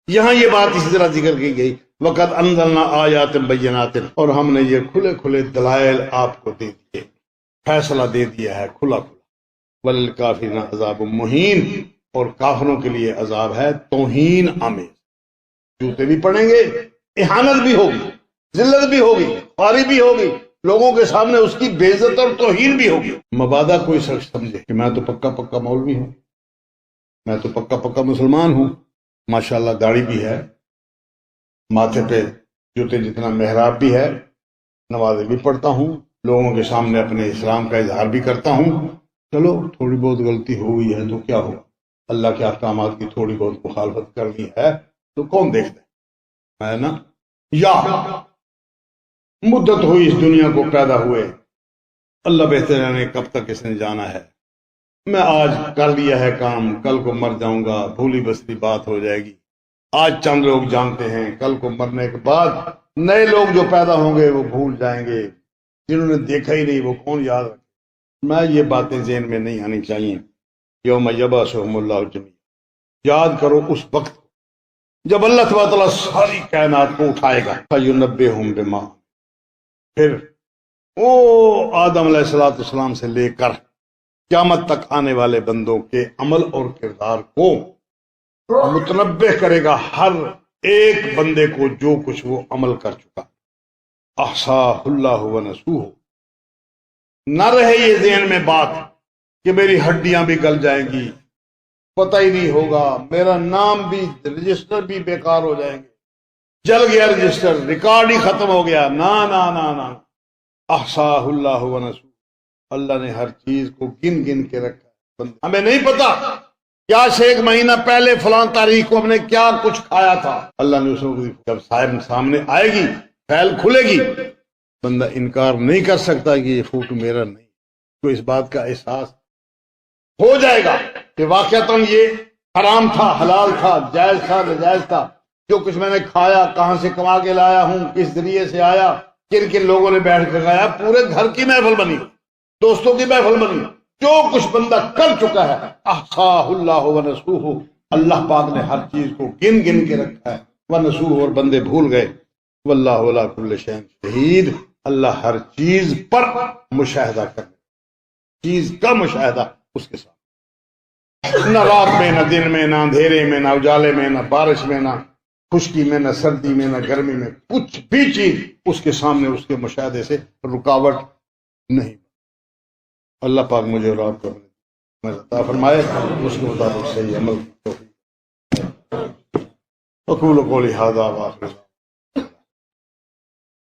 یہاں یہ بات اسی طرح ذکر کی گئی وقد انزلنا آیات بینات، اور ہم نے یہ کھلے کھلے دلائل آپ کو دے دیے، فیصلہ دے دیا ہے کھلا کھلا۔ وللکافرین عذاب مہین، اور کافروں کے لیے عذاب ہے توہین آمیز، جوتے بھی پڑیں گے، اہانت بھی ہوگی، ذلت بھی ہوگی، خواری بھی ہوگی، لوگوں کے سامنے اس کی بے عزت اور توہین بھی ہوگی۔ مبادہ کوئی شخص سمجھے کہ میں تو پکا مولوی ہوں، میں تو پکا مسلمان ہوں، ماشاءاللہ داڑھی بھی ہے، ماتھے پہ جوتے جتنا محراب بھی ہے، نمازیں بھی پڑھتا ہوں، لوگوں کے سامنے اپنے اسلام کا اظہار بھی کرتا ہوں، چلو تھوڑی بہت غلطی ہو گئی ہے تو کیا ہوا، اللہ کے احکامات کی تھوڑی بہت مخالفت کرنی ہے تو کون دیکھتا ہے نا؟ یا مدت ہوئی اس دنیا کو پیدا ہوئے، اللہ بہتر جانے کب تک اس نے جانا ہے، میں آج کر لیا ہے کام، کل کو مر جاؤں گا، بھولی بسری بات ہو جائے گی، آج چند لوگ جانتے ہیں، کل کو مرنے کے بعد نئے لوگ جو پیدا ہوں گے وہ بھول جائیں گے، جنہوں نے دیکھا ہی نہیں وہ کون یاد رکھے۔ میں یہ باتیں ذہن میں نہیں آنی چاہیے۔ یوم یبعثہم اللہ جمیعا، یاد کرو اس وقت جب اللہ تبارک تعالیٰ ساری کائنات کو اٹھائے گا، فینبئہم بما، پھر وہ آدم علیہ السلام سے لے کر قیامت تک آنے والے بندوں کے عمل اور کردار کو متنبہ کرے گا، ہر ایک بندے کو جو کچھ وہ عمل کر چکا۔ احصاہ اللہ ونسوہ، نہ رہے یہ ذہن میں بات کہ میری ہڈیاں بھی گل جائیں گی، پتہ ہی نہیں ہوگا، میرا نام بھی، رجسٹر بھی بیکار ہو جائیں گے، جل گیا رجسٹر، ریکارڈ ہی ختم ہو گیا، نا نا نا نا، احصاہ اللہ ونسوہ، اللہ نے ہر چیز کو گن گن کے رکھا ہے۔ ہمیں نہیں پتا کیا سے ایک مہینہ پہلے فلاں تاریخ کو ہم نے کیا کچھ کھایا تھا، اللہ نے اس کو جب سامنے آئے گی، فائل کھلے گی، بندہ انکار نہیں کر سکتا کہ یہ فوٹو میرا نہیں، تو اس بات کا احساس ہو جائے گا کہ واقعتاً یہ حرام تھا، حلال تھا، جائز تھا، ناجائز تھا، جو کچھ میں نے کھایا کہاں سے کما کے لایا ہوں، کس ذریعے سے آیا، کن کن لوگوں نے بیٹھ کے کھایا، پورے گھر کی محفل بنی، دوستوں کی محفل بنی، جو کچھ بندہ کر چکا ہے، احصاہ اللہ ونسوہ، اللہ پاک نے ہر چیز کو گن گن کے رکھا ہے، ونسوہ، اور بندے بھول گئے، واللہ علی کل شیء شہید، اللہ ہر چیز پر مشاہدہ کرے، چیز کا مشاہدہ اس کے ساتھ، نہ رات میں، نہ دن میں، نہ اندھیرے میں، نہ اجالے میں، نہ بارش میں، نہ خشکی میں، نہ سردی میں، نہ گرمی میں، کچھ بھی چیز اس کے سامنے اس کے مشاہدے سے رکاوٹ نہیں۔ اللہ پاک مجھے اور آپ کو عطا فرمائے، اس کے مطابق صحیح عمل۔ اقول قولی ھذا وآخر